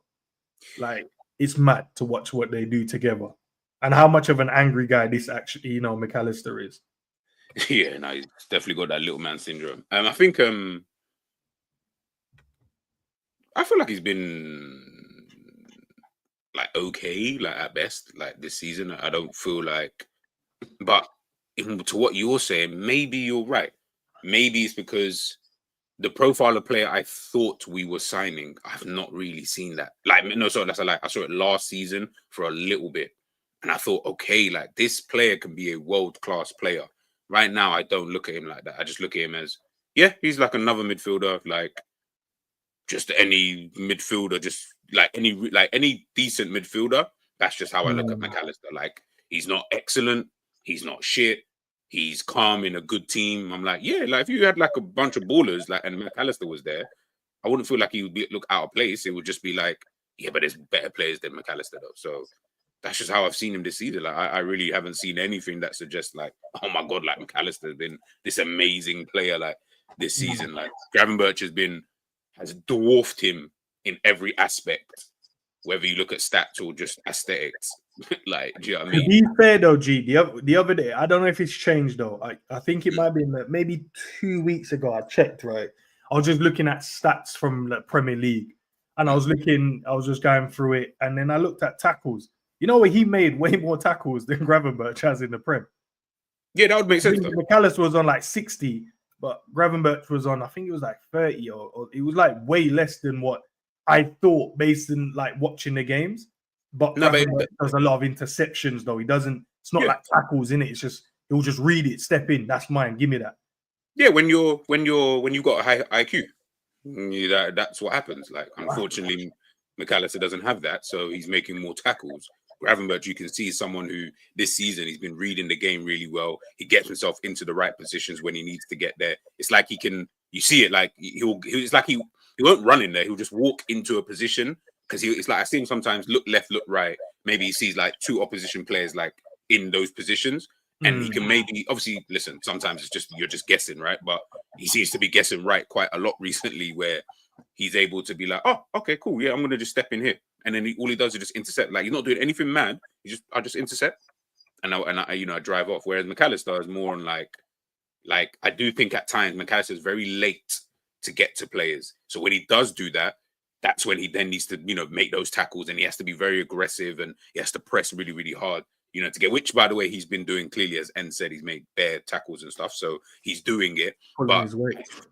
Like, it's mad to watch what they do together. And how much of an angry guy this actually, you know, McAllister is. Yeah, no, he's definitely got that little man syndrome. I think I feel like he's been okay, like at best, like this season. I don't feel like, but to what you're saying, maybe you're right. Maybe it's because the profile of player I thought we were signing, I've not really seen that. Like, no, sorry, that's a lie. I saw it last season for a little bit. And I thought, okay, like this player can be a world-class player. Right now, I don't look at him like that. I just look at him as, yeah, he's like another midfielder, like just any midfielder, just like any decent midfielder. That's just how I look at McAllister. Like, he's not excellent. He's not shit. He's calm in a good team. I'm like, yeah, like if you had like a bunch of ballers, like and McAllister was there, I wouldn't feel like he would look out of place. It would just be like, yeah, but there's better players than McAllister though. So that's just how I've seen him this season. Like I really haven't seen anything that suggests like, oh my god, like McAllister has been this amazing player like this season. Like Gravenberch has dwarfed him in every aspect, whether you look at stats or just aesthetics. Like, do you know what I mean? To be fair though, G, the other day, I don't know if it's changed though. I think it might be maybe 2 weeks ago. I checked, right? I was just looking at stats from the Premier League, and I was just going through it, and then I looked at tackles. You know what? He made way more tackles than Gravenberch has in the Prem. Yeah, that would make sense. McAllister was on like 60, but Gravenberch was on, I think it was like 30, or it was like way less than what I thought based on like watching the games. But no, does a lot of interceptions though. He doesn't. It's not like tackles in it. It's just he'll just read it, step in. That's mine. Give me that. Yeah, when you've got a high IQ, that's what happens. Like unfortunately, McAllister doesn't have that, so he's making more tackles. Gravenberch, you can see someone who this season he's been reading the game really well. He gets himself into the right positions when he needs to get there. It's like he can. You see it like it's like he won't run in there. He'll just walk into a position. Because it's like I see him sometimes look left, look right. Maybe he sees like two opposition players like in those positions, and he can maybe obviously listen. Sometimes it's just you're just guessing, right? But he seems to be guessing right quite a lot recently, where he's able to be like, oh, okay, cool, yeah, I'm gonna just step in here, and then all he does is just intercept. Like he's not doing anything mad. I just intercept, and I drive off. Whereas McAllister is more on like I do think at times McAllister is very late to get to players. So when he does do that, that's when he then needs to, make those tackles, and he has to be very aggressive, and he has to press really, really hard, to get, which, by the way, he's been doing clearly, as N said, he's made bare tackles and stuff. So he's doing it. But I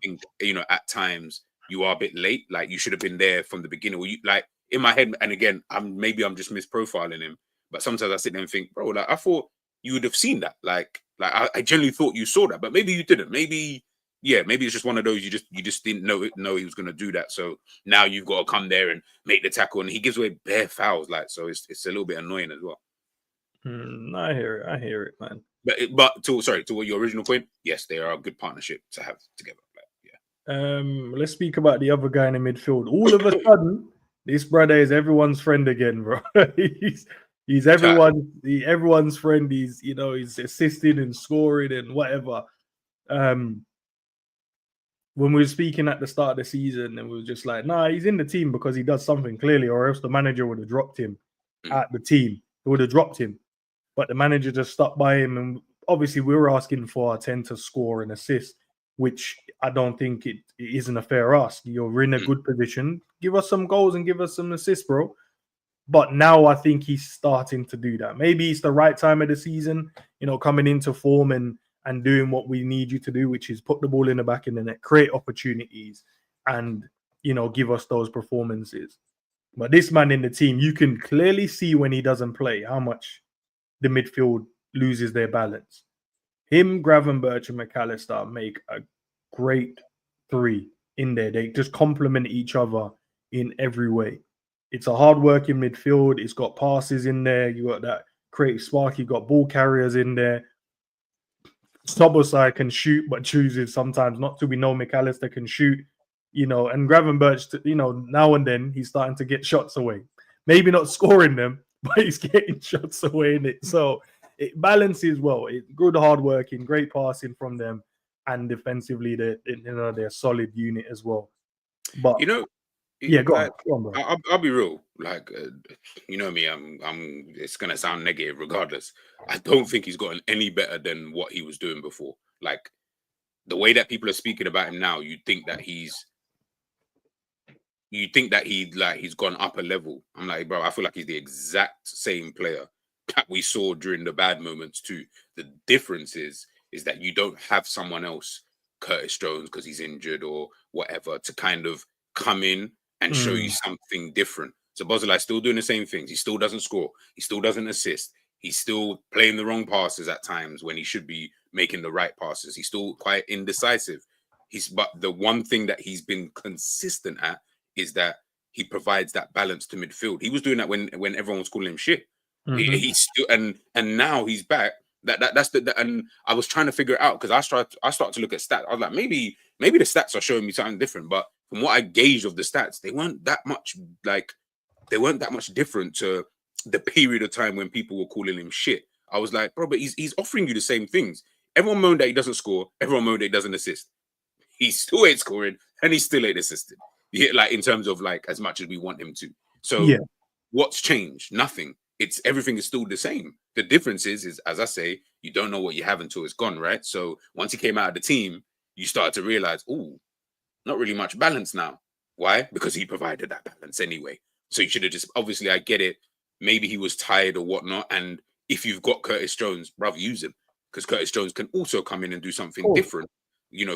think, at times you are a bit late. Like you should have been there from the beginning. Or like in my head, and again, I'm just misprofiling him. But sometimes I sit there and think, bro, like I thought you would have seen that. Like I generally thought you saw that, but maybe you didn't. Maybe it's just one of those you just didn't know he was going to do that. So now you've got to come there and make the tackle, and he gives away bare fouls, like so. It's a little bit annoying as well. I hear it, man. But to what your original point, yes, they are a good partnership to have together. Let's speak about the other guy in the midfield. All of a sudden, this brother is everyone's friend again, bro. he's everyone's friend. He's assisting and scoring and whatever. When we were speaking at the start of the season, and we were just like, nah, he's in the team because he does something clearly, or else the manager would have dropped him at the team. He would have dropped him. But the manager just stuck by him. And obviously, we were asking for our 10 to score and assist, which I don't think it isn't a fair ask. You're in a good position. Give us some goals and give us some assists, bro. But now I think he's starting to do that. Maybe it's the right time of the season, coming into form and doing what we need you to do, which is put the ball in the back of the net, create opportunities, and, give us those performances. But this man in the team, you can clearly see when he doesn't play how much the midfield loses their balance. Him, Gravenberch, and McAllister make a great three in there. They just complement each other in every way. It's a hard-working midfield. It's got passes in there. You got that creative spark. You got ball carriers in there. Sobosai can shoot, but chooses sometimes not to. We know McAllister can shoot, and Gravenberch, now and then he's starting to get shots away. Maybe not scoring them, but he's getting shots away in it. So it balances well. It's good hard working, great passing from them, and defensively they're a solid unit as well. But go on, bro. I'll be real. Like me, I'm. It's gonna sound negative, regardless. I don't think he's gotten any better than what he was doing before. Like the way that people are speaking about him now, you'd think that he's you think that he's gone up a level. I'm like, bro, I feel like he's the exact same player that we saw during the bad moments too. The difference is that you don't have someone else, Curtis Jones, because he's injured or whatever, to kind of come in and show you something different. So Boszalai's still doing the same things. He still doesn't score. He still doesn't assist. He's still playing the wrong passes at times when he should be making the right passes. He's still quite indecisive. But the one thing that he's been consistent at is that he provides that balance to midfield. He was doing that when everyone was calling him shit. He's still and now he's back. That's and I was trying to figure it out because I started to look at stats. I was like, maybe the stats are showing me something different. But from what I gauged of the stats, they weren't that much different to the period of time when people were calling him shit. I was like, bro, but he's offering you the same things. Everyone moaned that he doesn't score. Everyone moaned that he doesn't assist. He still ain't scoring and he still ain't assisted. Yeah, like in terms of like as much as we want him to. So what's changed? Nothing. Everything is still the same. The difference is as I say, you don't know what you have until it's gone, right? So once he came out of the team, you start to realize, oh, not really much balance now. Why? Because he provided that balance anyway. So you should have just, obviously, I get it. Maybe he was tired or whatnot. And if you've got Curtis Jones, brother, use him. Because Curtis Jones can also come in and do something different,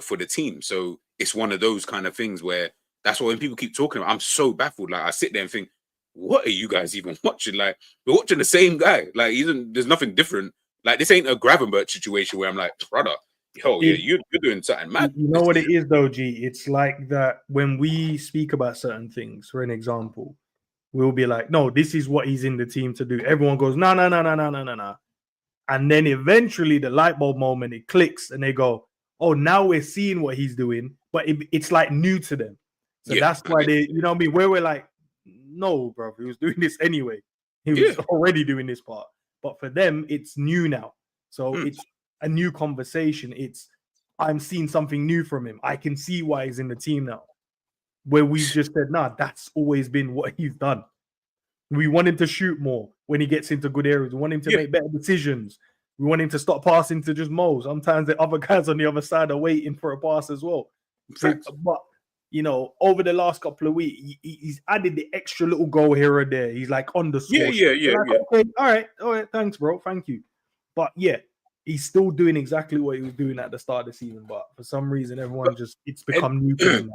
for the team. So it's one of those kind of things where that's why when people keep talking about, I'm so baffled. Like I sit there and think, what are you guys even watching? Like we're watching the same guy. Like there's nothing different. Like this ain't a Gravenberch situation where I'm like, brother, you're doing something mad. You know what it is though, G? It's like that when we speak about certain things, for an example, we'll be like, no, this is what he's in the team to do. Everyone goes, no. And then eventually the light bulb moment, it clicks and they go, oh, now we're seeing what he's doing, but it's like new to them. So that's why they, you know what I mean? Where we're like, no, bro, he was doing this anyway. He was already doing this part. But for them, it's new now. So it's a new conversation. I'm seeing something new from him. I can see why he's in the team now. Where we just said, nah, that's always been what he's done. We want him to shoot more when he gets into good areas. We want him to make better decisions. We want him to stop passing to just Mo. Sometimes the other guys on the other side are waiting for a pass as well. But, over the last couple of weeks, he's added the extra little goal here or there. He's like on the score. Okay, all right, thanks, bro. Thank you. But he's still doing exactly what he was doing at the start of the season. But for some reason, it's become new to him.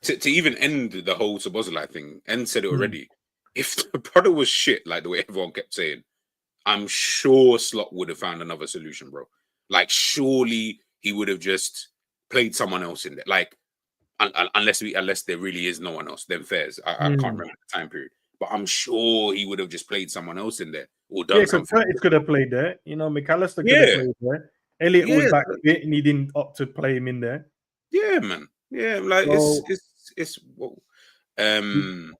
To even end the whole Szoboszlai thing, and said it already. If the brother was shit, like the way everyone kept saying, I'm sure Slot would have found another solution, bro. Like, surely he would have just played someone else in there. Like, unless there really is no one else, then fairs. I can't remember the time period. But I'm sure he would have just played someone else in there or done something. Curtis could have played there. McAllister could have played there. Elliot was back a bit and he didn't opt to play him in there. Yeah, man. Yeah, like it's man.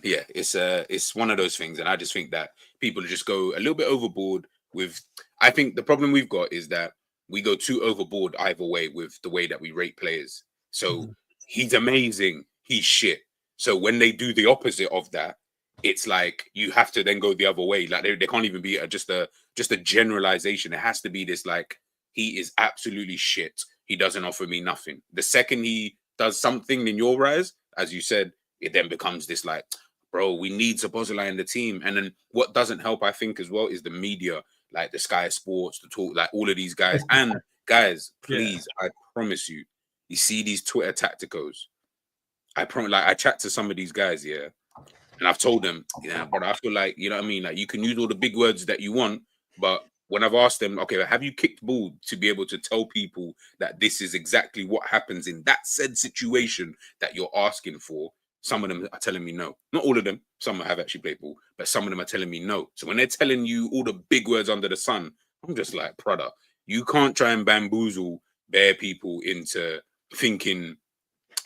Yeah, it's one of those things, and I just think that people just go a little bit overboard with. I think the problem we've got is that we go too overboard either way with the way that we rate players. So he's amazing, he's shit. So when they do the opposite of that, it's like you have to then go the other way. Like they can't even be just a generalization. It has to be this like he is absolutely shit. He doesn't offer me nothing. The second he does something in your eyes, as you said, it then becomes this like, bro, we need Szoboszlai in the team. And then what doesn't help, I think, as well, is the media, like the Sky Sports, the talk, like all of these guys. And guys, please, I promise you, you see these Twitter tacticos. I chat to some of these guys, and I've told them, but I feel like, you know what I mean? Like you can use all the big words that you want, but when I've asked them, okay, have you kicked ball to be able to tell people that this is exactly what happens in that said situation that you're asking for? Some of them are telling me no. Not all of them. Some have actually played ball, but some of them are telling me no. So when they're telling you all the big words under the sun, I'm just like, brother, you can't try and bamboozle bare people into thinking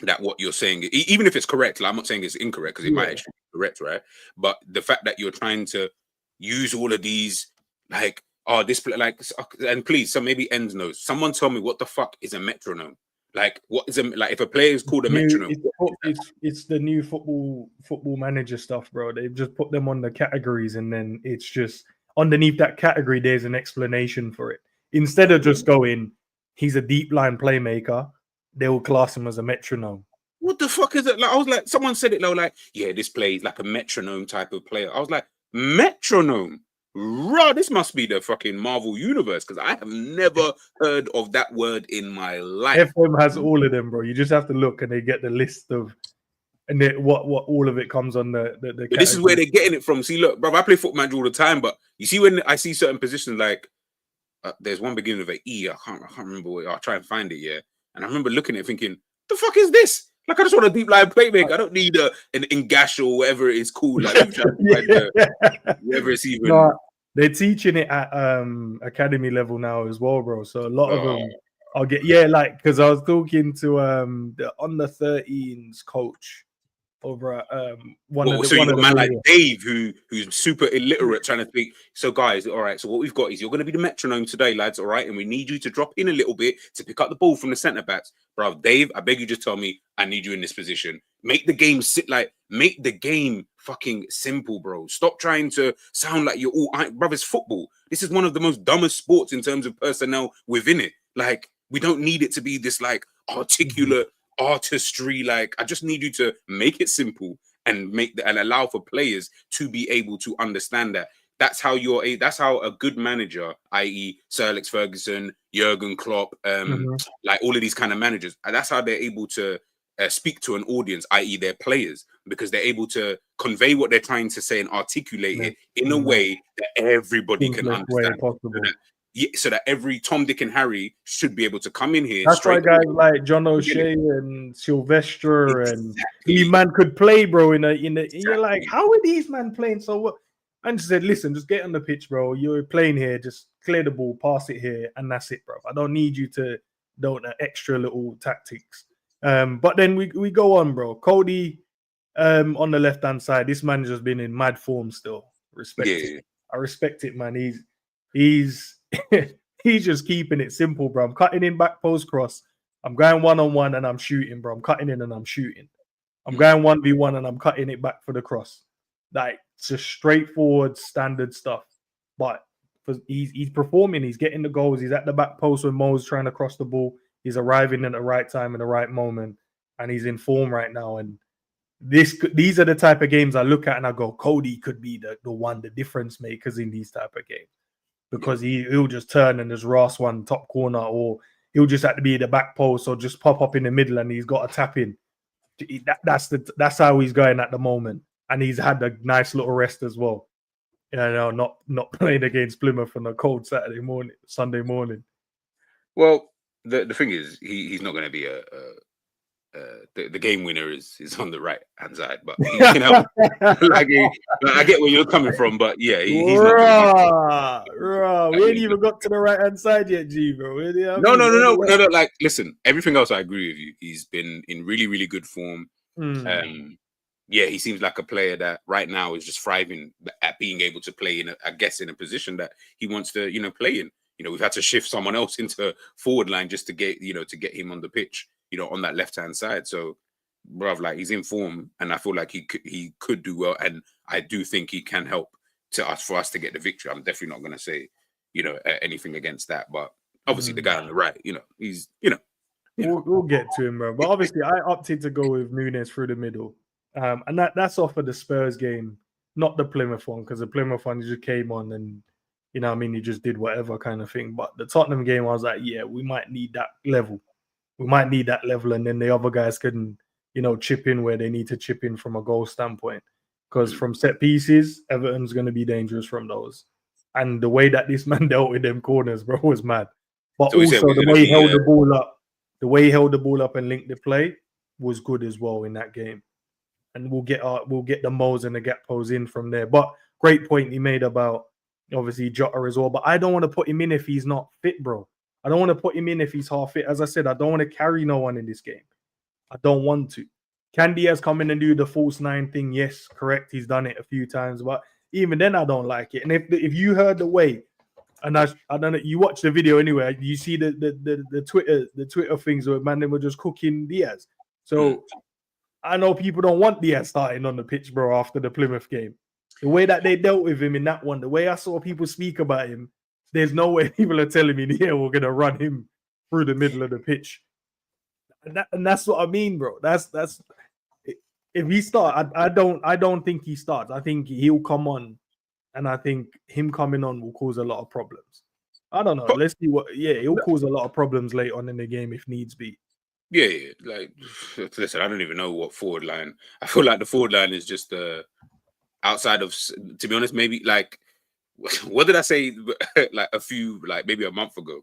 that what you're saying, even if it's correct, like I'm not saying it's incorrect because it might actually be correct, right? But the fact that you're trying to use all of these, like, oh, this, like, and please, so maybe ends knows. Someone tell me what the fuck is a metronome? Like, what is like if a player is called a metronome? It's the new football manager stuff, bro. They've just put them on the categories, and then it's just underneath that category, there's an explanation for it. Instead of just going, he's a deep line playmaker, they will class him as a metronome. What the fuck is it? Like, I was like, someone said it though, like, yeah, this plays like a metronome type of player. I was like, metronome? Raw, this must be the fucking Marvel universe, because I have never heard of that word in my life. FM has all of them, bro. You just have to look and they get the list of and what all of it comes on the But this is where they're getting it from. See, look, bro, I play Football Manager all the time, but you see when I see certain positions, like there's one beginning of an E. I can't remember what. I'll try and find it. Yeah, and I remember looking at it thinking, the fuck is this? Like, I just want a deep line playmaker. I don't need an Engash or whatever it is called. Like, whatever it's even. No, they're teaching it at academy level now as well, bro. So a lot of them, I'll get because I was talking to the under 13s coach over at one of the man like Dave who's super illiterate trying to speak. So guys, all right, so what we've got is you're going to be the metronome today, lads, all right, and we need you to drop in a little bit to pick up the ball from the centre backs. Bro, Dave, I beg you, just tell me I need you in this position. Make the game make the game fucking simple, bro. Stop trying to sound like you're all brothers. Football, this is one of the most dumbest sports in terms of personnel within it. Like, we don't need it to be this like articulate artistry. Like, I just need you to make it simple and allow for players to be able to understand that. That's how a good manager, i.e. Sir Alex Ferguson, Jurgen Klopp, like all of these kind of managers, that's how they're able to speak to an audience, i.e. their players, because they're able to convey what they're trying to say and articulate it in a way that everybody can understand. So that every Tom, Dick, and Harry should be able to come in here. That's why guys like John O'Shea and Sylvester and these man could play, bro. You're like, how are these man playing? So what? I just said, listen, just get on the pitch, bro. You're playing here, just clear the ball, pass it here, and that's it, bro. I don't need you to don't extra little tactics. But then we go on, bro. Cody on the left hand side. This man has been in mad form still. Respect it. I respect it, man. He's he's just keeping it simple, bro. I'm cutting in back post cross. I'm going 1-on-1 and I'm shooting, bro. I'm cutting in and I'm shooting. I'm going 1v1 and I'm cutting it back for the cross. Like, it's just straightforward, standard stuff. But he's performing. He's getting the goals. He's at the back post when Mo's trying to cross the ball. He's arriving at the right time in the right moment. And he's in form right now. And these are the type of games I look at and I go, Cody could be the difference makers in these type of games. Because he'll just turn and just Ross one top corner, or he'll just have to be the back post or just pop up in the middle and he's got to tap in. That's how he's going at the moment. And he's had a nice little rest as well. You know, not playing against Plymouth on a cold Sunday morning. Well, the thing is, he's not going to be the game winner is on the right hand side, but you know, I get where you're coming from, but yeah, he's not. We ain't even got to the right hand side yet, G, bro. No. Like, listen, everything else I agree with you. He's been in really, really good form. Yeah, he seems like a player that right now is just thriving at being able to play in a position that he wants to, play in. We've had to shift someone else into forward line just to get him on the pitch, on that left-hand side. So, bruv, like, he's in form, and I feel like he could do well, and I do think he can help for us to get the victory. I'm definitely not going to say, anything against that, but obviously the guy on the right, he's, We'll get to him, bro. But obviously, I opted to go with Núñez through the middle, and that's off of the Spurs game, not the Plymouth one, because the Plymouth one just came on and, he just did whatever kind of thing. But the Tottenham game, I was like, yeah, we might need that level. We might need that level, and then the other guys can, chip in where they need to chip in from a goal standpoint. Because from set pieces, Everton's going to be dangerous from those. And the way that this man dealt with them corners, bro, was mad. But so also the way he held the ball up and linked the play was good as well in that game. And we'll get the Mo's and the Gakpos in from there. But great point he made about obviously Jota as well. But I don't want to put him in if he's not fit, bro. I don't want to put him in if he's half fit. As I said, I don't want to carry no one in this game. I don't want to. Can Diaz come in and do the false nine thing? Yes, correct. He's done it a few times, but even then, I don't like it. And if you heard the way, and I don't know, you watch the video anyway. You see the Twitter things where man, they were just cooking Diaz. So I know people don't want Diaz starting on the pitch, bro. After the Plymouth game, the way that they dealt with him in that one, the way I saw people speak about him. There's no way people are telling me, yeah, we're going to run him through the middle of the pitch. And that's what I mean, bro. That's if he start, I don't think he starts. I think he'll come on, and I think him coming on will cause a lot of problems. I don't know. Let's see what. Yeah, he'll cause a lot of problems late on in the game if needs be. Yeah. Like, listen, I don't even know what forward line. I feel like the forward line is just outside of, to be honest, maybe like, what did I say? Like maybe a month ago,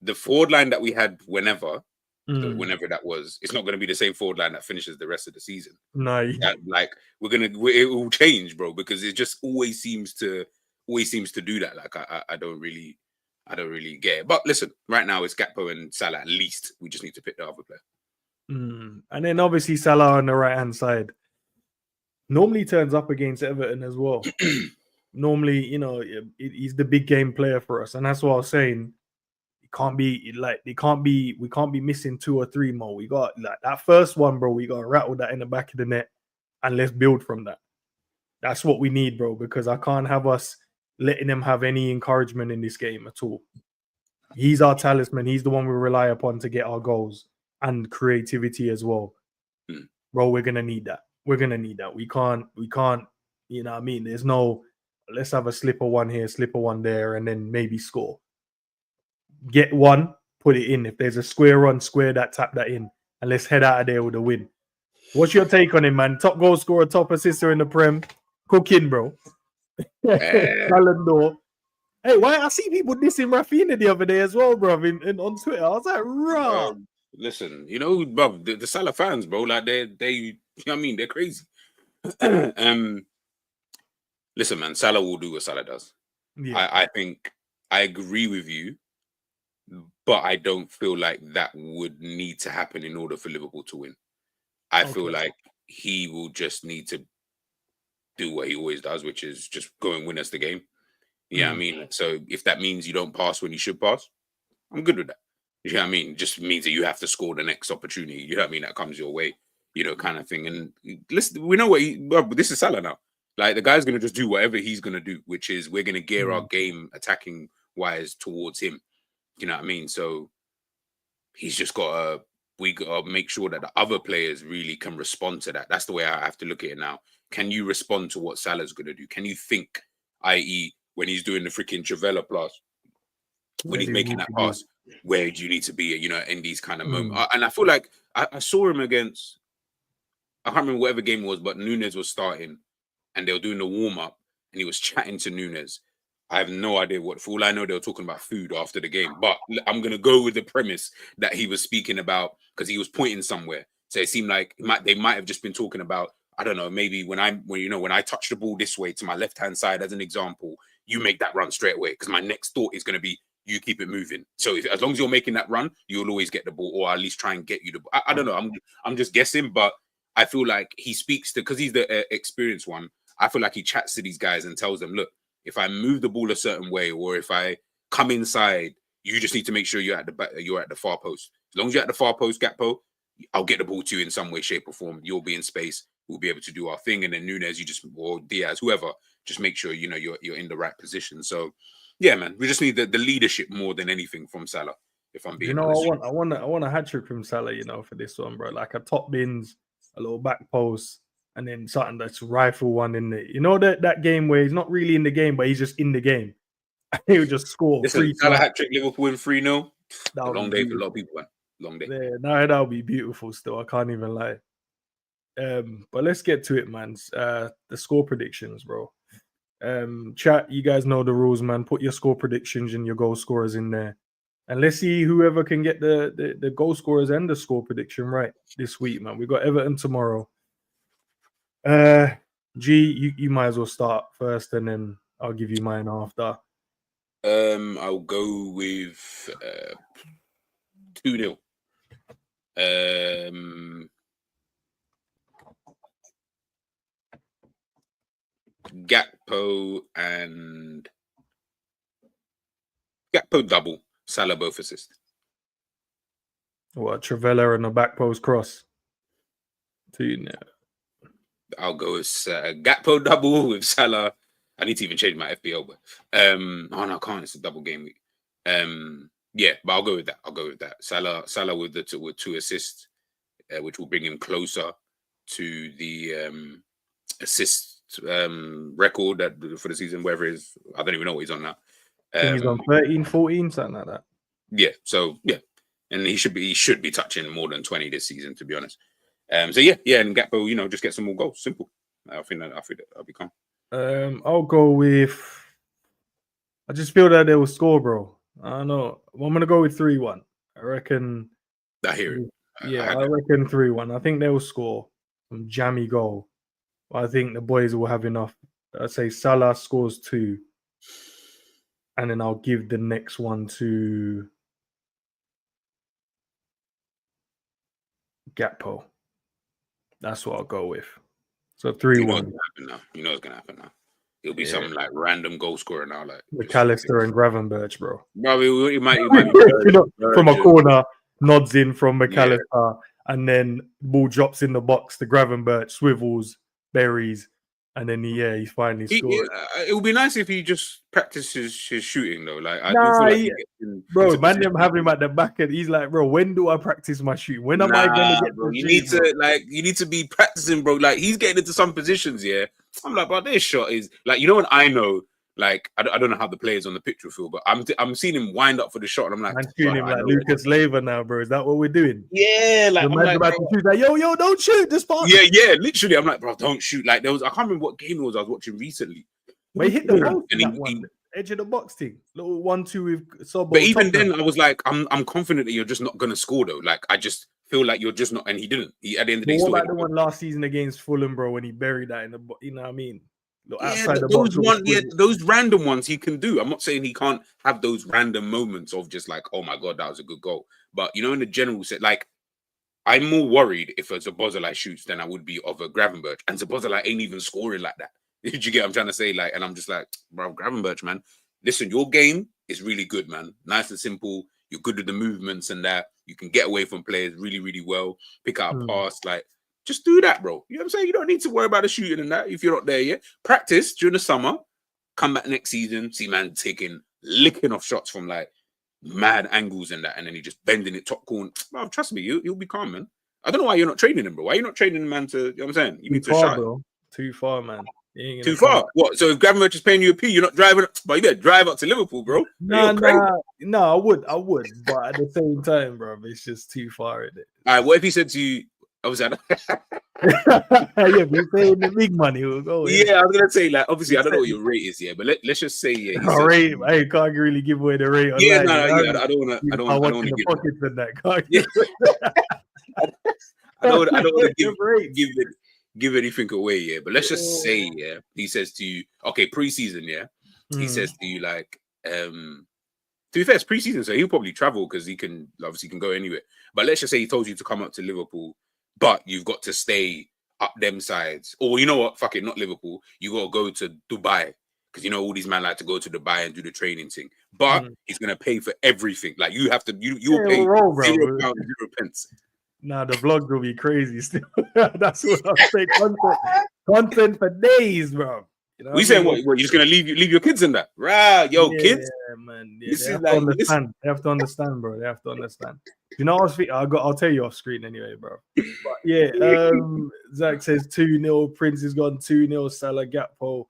the forward line that we had whenever that was, it's not going to be the same forward line that finishes the rest of the season. No, like it will change, bro, because it just always seems to do that. Like I don't really get it. But listen, right now it's Gakpo and Salah. At least we just need to pick the other player. And then obviously Salah on the right hand side normally turns up against Everton as well. Normally, you know, he's the big game player for us, and that's what I was saying. We can't be missing 2 or 3 more. We got like that first one, bro. We got to rattle that in the back of the net, and let's build from that. That's what we need, bro, because I can't have us letting them have any encouragement in this game at all. He's our talisman. He's the one we rely upon to get our goals and creativity as well. Bro, we're gonna need that. We're gonna need that. We can't, you know what I mean? There's no, let's have a slipper one here, slipper one there, and then maybe score. Get one, put it in. If there's a square run, square that, tap that in, and let's head out of there with a win. What's your take on him, man? Top goal scorer, top assister in the Prem. Cooking, bro. Ballon d'Or. Hey, why I see people dissing Rafinha the other day as well, bro, on Twitter. I was like, raw. Listen, you know, bro, the Salah fans, bro, like they, you know what I mean? They're crazy. Listen, man, Salah will do what Salah does. Yeah. I think I agree with you, but I don't feel like that would need to happen in order for Liverpool to win. I feel like he will just need to do what he always does, which is just go and win us the game. You know what I mean? So if that means you don't pass when you should pass, I'm good with that. You know what I mean? Just means that you have to score the next opportunity. You know what I mean? That comes your way, you know, kind of thing. And listen, we know what this is Salah now. Like the guy's gonna just do whatever he's gonna do, which is we're gonna gear our game attacking wise towards him. You know what I mean? So he's just we gotta make sure that the other players really can respond to that. That's the way I have to look at it now. Can you respond to what Salah's gonna do? Can you think, i.e., when he's doing the freaking Travella pass, when he's making that pass, where do you need to be, you know, in these kind of moments? And I feel like I saw him against, I can't remember whatever game it was, but Nunes was starting and they were doing the warm-up and he was chatting to Nunes. I have no idea what, for all I know, they were talking about food after the game, but I'm going to go with the premise that he was speaking about because he was pointing somewhere. So it seemed like they might have just been talking about, I don't know, maybe when I touch the ball this way to my left-hand side, as an example, you make that run straight away because my next thought is going to be, you keep it moving. So as long as you're making that run, you'll always get the ball, or at least try and get you the ball. I don't know. I'm just guessing, but I feel like he speaks to, because he's the experienced one. I feel like he chats to these guys and tells them, look, if I move the ball a certain way, or if I come inside, you just need to make sure you're at the back, you're at the far post. As long as you're at the far post, Gakpo, I'll get the ball to you in some way, shape, or form. You'll be in space. We'll be able to do our thing. And then Nunes, or Diaz, whoever, just make sure you know you're in the right position. So yeah, man, we just need the leadership more than anything from Salah. If I'm being honest. I want a hat trick from Salah, you know, for this one, bro. Like a top bins, a little back post, and then something that's rifle one in there. You know that game where he's not really in the game, but he's just in the game. He'll just score. Listen, Salah hat trick, Liverpool win 3-0. A long day for a lot of people, man. Long day. Yeah, no, that'll be beautiful still. I can't even lie. But let's get to it, man. The score predictions, bro. Chat, you guys know the rules, man. Put your score predictions and your goal scorers in there. And let's see whoever can get the goal scorers and the score prediction right this week, man. We've got Everton tomorrow. G, you might as well start first, and then I'll give you mine after. I'll go with 2-0. Gakpo double, Salah both assist. What, Travella and the back post cross? 2-0. I'll go with Gakpo double with Salah. I need to even change my FPL, but oh no, I can't. It's a double game week. Yeah, but I'll go with that. Salah with with 2 assists, which will bring him closer to the assist record for the season, wherever it is. I don't even know what he's on now. I think he's on 13, 14, something like that. Yeah, so yeah, and he should be touching more than 20 this season, to be honest. So yeah, and Gakpo, just get some more goals. Simple. I think that'll be calm. I'll go with. I just feel that they will score, bro. I don't know. I'm gonna go with 3-1. I reckon. I hear it. I reckon 3-1. I think they will score some jammy goal. I think the boys will have enough. I'd say Salah scores 2, and then I'll give the next one to Gakpo. That's what I'll go with. So 3-1. You know what's gonna happen now. It'll be some like random goal scorer now, like McAllister and Gravenberch, bro. No, it might be from a corner, nods in from McAllister, and then ball drops in the box to Gravenberch, swivels, buries, and then he's finally scored. It would be nice if he just practices his shooting though. Like bro, man, them have him at the back, and he's like, bro, when do I practice my shooting? When am I gonna get? Bro, you need to be practicing, bro. Like he's getting into some positions, yeah. I'm like, bro, this shot is like, what I know. Like I don't know how the players on the pitch will feel, but I'm seeing him wind up for the shot, and I'm like, I'm shooting him like Lucas Leiva now, bro. Is that what we're doing? Yeah, like, I'm about to shoot, like, yo, don't shoot this part. Yeah, literally. I'm like, bro, don't shoot. Like I can't remember what game it was I was watching recently. But he hit the post in that one, edge of the box thing, little 1-2 with Sobo. But even then, I was like, I'm confident that you're just not gonna score though. Like I just feel like you're just not, and he didn't. He at the end of the day, what about the one last season against Fulham, bro, when he buried that in the, you know what I mean? Those random ones he can do. I'm not saying he can't have those random moments of just like, oh my god, that was a good goal. But in the general set, like I'm more worried if a Szoboszlai shoots than I would be of a Gravenberch. And Szoboszlai ain't even scoring like that. Did you get what I'm trying to say? Like, and I'm just like, bro, Gravenberch, man. Listen, your game is really good, man. Nice and simple. You're good with the movements and that. You can get away from players really, really well. Pick out a pass, like. Just do that, bro. You know what I'm saying? You don't need to worry about the shooting and that if you're not there yet. Practice during the summer. Come back next season. See man licking off shots from like mad angles and that, and then he just bending it top corner. Bro, trust me, you'll be calm, man. I don't know why you're not training him, bro. Why are you not training him, man? You know what I'm saying? You need to shine. Bro. Too far, man. Too far. What? So if Gravenberch is paying you a P, you're not driving. But you better drive up to Liverpool, bro. No, I would. But at the same time, bro, it's just too far, isn't it? All right. What if he said to you? I was at yeah, we're paying the big money. We'll go. Yeah, I was gonna say like obviously I don't know what your rate is, but let's just say rate. I can't really give away the rate. I don't want to give pockets in that car. I don't want to give anything away, but let's just say he says to you, okay, pre-season, he says to you like to be fair, it's pre-season, so he'll probably travel because he can go anywhere. But let's just say he told you to come up to Liverpool. But you've got to stay up them sides. Or you know what? Fuck it, not Liverpool. You got to go to Dubai. Because all these men like to go to Dubai and do the training thing. But he's going to pay for everything. Like you have to, you'll pay £0, 0 pence. Nah, the vlogs will be crazy still. That's what I'll say. Content for days, bro. We saying what? You're just gonna leave your kids in that? Right, kids. Man. Yeah, they have to understand, bro. They have to understand. You know, I'll tell you off screen anyway, bro. But Zach says 2-0. Prince has gone 2-0. Salah, Gakpo,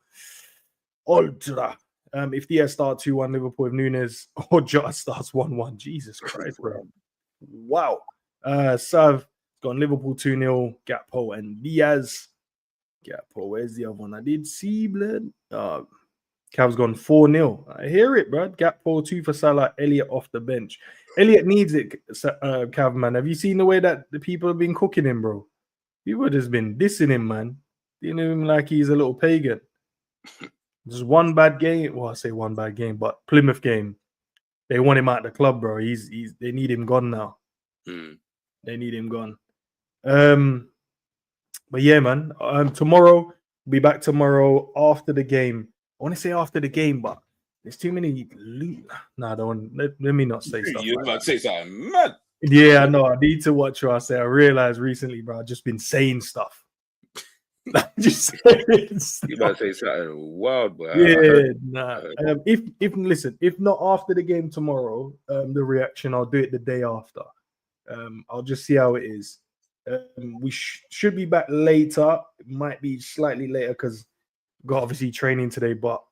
Ultra. If Diaz start 2-1 Liverpool with Nunes or Jota starts 1-1. Jesus Christ, bro. Wow. Sav gone Liverpool 2-0. Gakpo and Diaz. Gakpo, where's the other one? I did see blood. Cav's gone 4-0. I hear it, bro. Gakpo 2 for Salah. Elliot off the bench. Elliot needs it, Cav, man. Have you seen the way that the people have been cooking him, bro? People have just been dissing him, man. You know him like he's a little pagan. Just one bad game. Well, I say one bad game, but Plymouth game. They want him out of the club, bro. They need him gone now. They need him gone. But yeah, man. Tomorrow, we'll be back tomorrow after the game. I want to say after the game, but there's too many. Nah, don't. Let me not say stuff. You're about to say something mad. Yeah, I know. I need to watch what I say. I realized recently, bro, I've just been saying stuff. Just saying. You might say something wild, but Yeah, nah. If not after the game tomorrow, the reaction, I'll do it the day after. I'll just see how it is. We should be back later. It might be slightly later because got obviously training today, but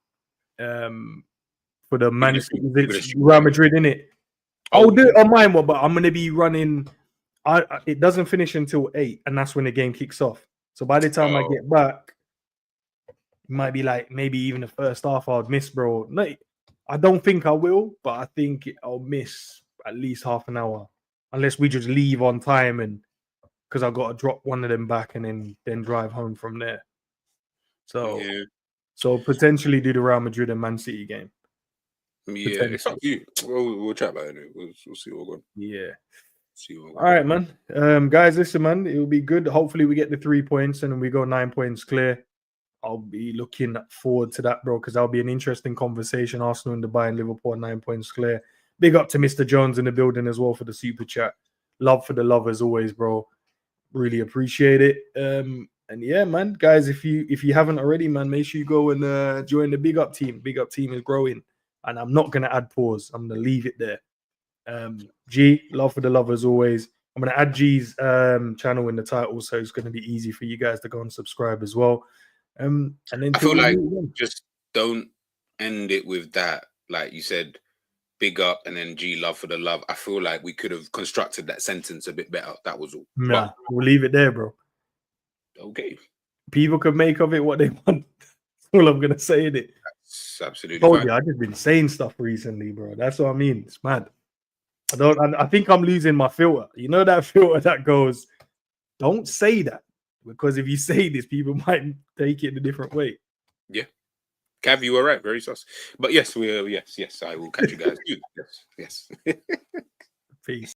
for the Man City, it's Real Madrid, innit? I'll do it on mine, but I'm gonna be running. It doesn't finish until 8, and that's when the game kicks off. So by the time I get back, it might be like maybe even the first half I'd miss, bro. No, I don't think I will, but I think I'll miss at least half an hour unless we just leave on time, and because I've got to drop one of them back and then drive home from there. So potentially do the Real Madrid and Man City game. Yeah, it's up to you. We'll chat about it. We'll see what we're going. Yeah. All right, man. Guys, listen, man. It will be good. Hopefully, we get the 3 points and then we go 9 points clear. I'll be looking forward to that, bro, because that'll be an interesting conversation. Arsenal and Dubai and Liverpool 9 points clear. Big up to Mr. Jones in the building as well for the super chat. Love for the love as always, bro. Really appreciate it. And yeah, man, guys, if you haven't already, man, make sure you go and join the Big Up team. Big Up team is growing, and I'm not gonna add pause. I'm gonna leave it there. G, love for the love as always. I'm gonna add G's channel in the title, so it's gonna be easy for you guys to go and subscribe as well. And then I feel like just don't end it with that. Like you said, big up and then G, love for the love. I feel like we could have constructed that sentence a bit better. That was all. Nah, we'll leave it there, bro. Okay. People can make of it what they want. That's all I'm gonna say in it. That's absolutely Told fine. you, I've just been saying stuff recently, bro. That's what I mean. It's mad. I think I'm losing my filter. You know that filter that goes, don't say that. Because if you say this, people might take it in a different way. Yeah. Cav, you were right. Very sus. But yes, yes, I will catch you guys. Yes. Peace.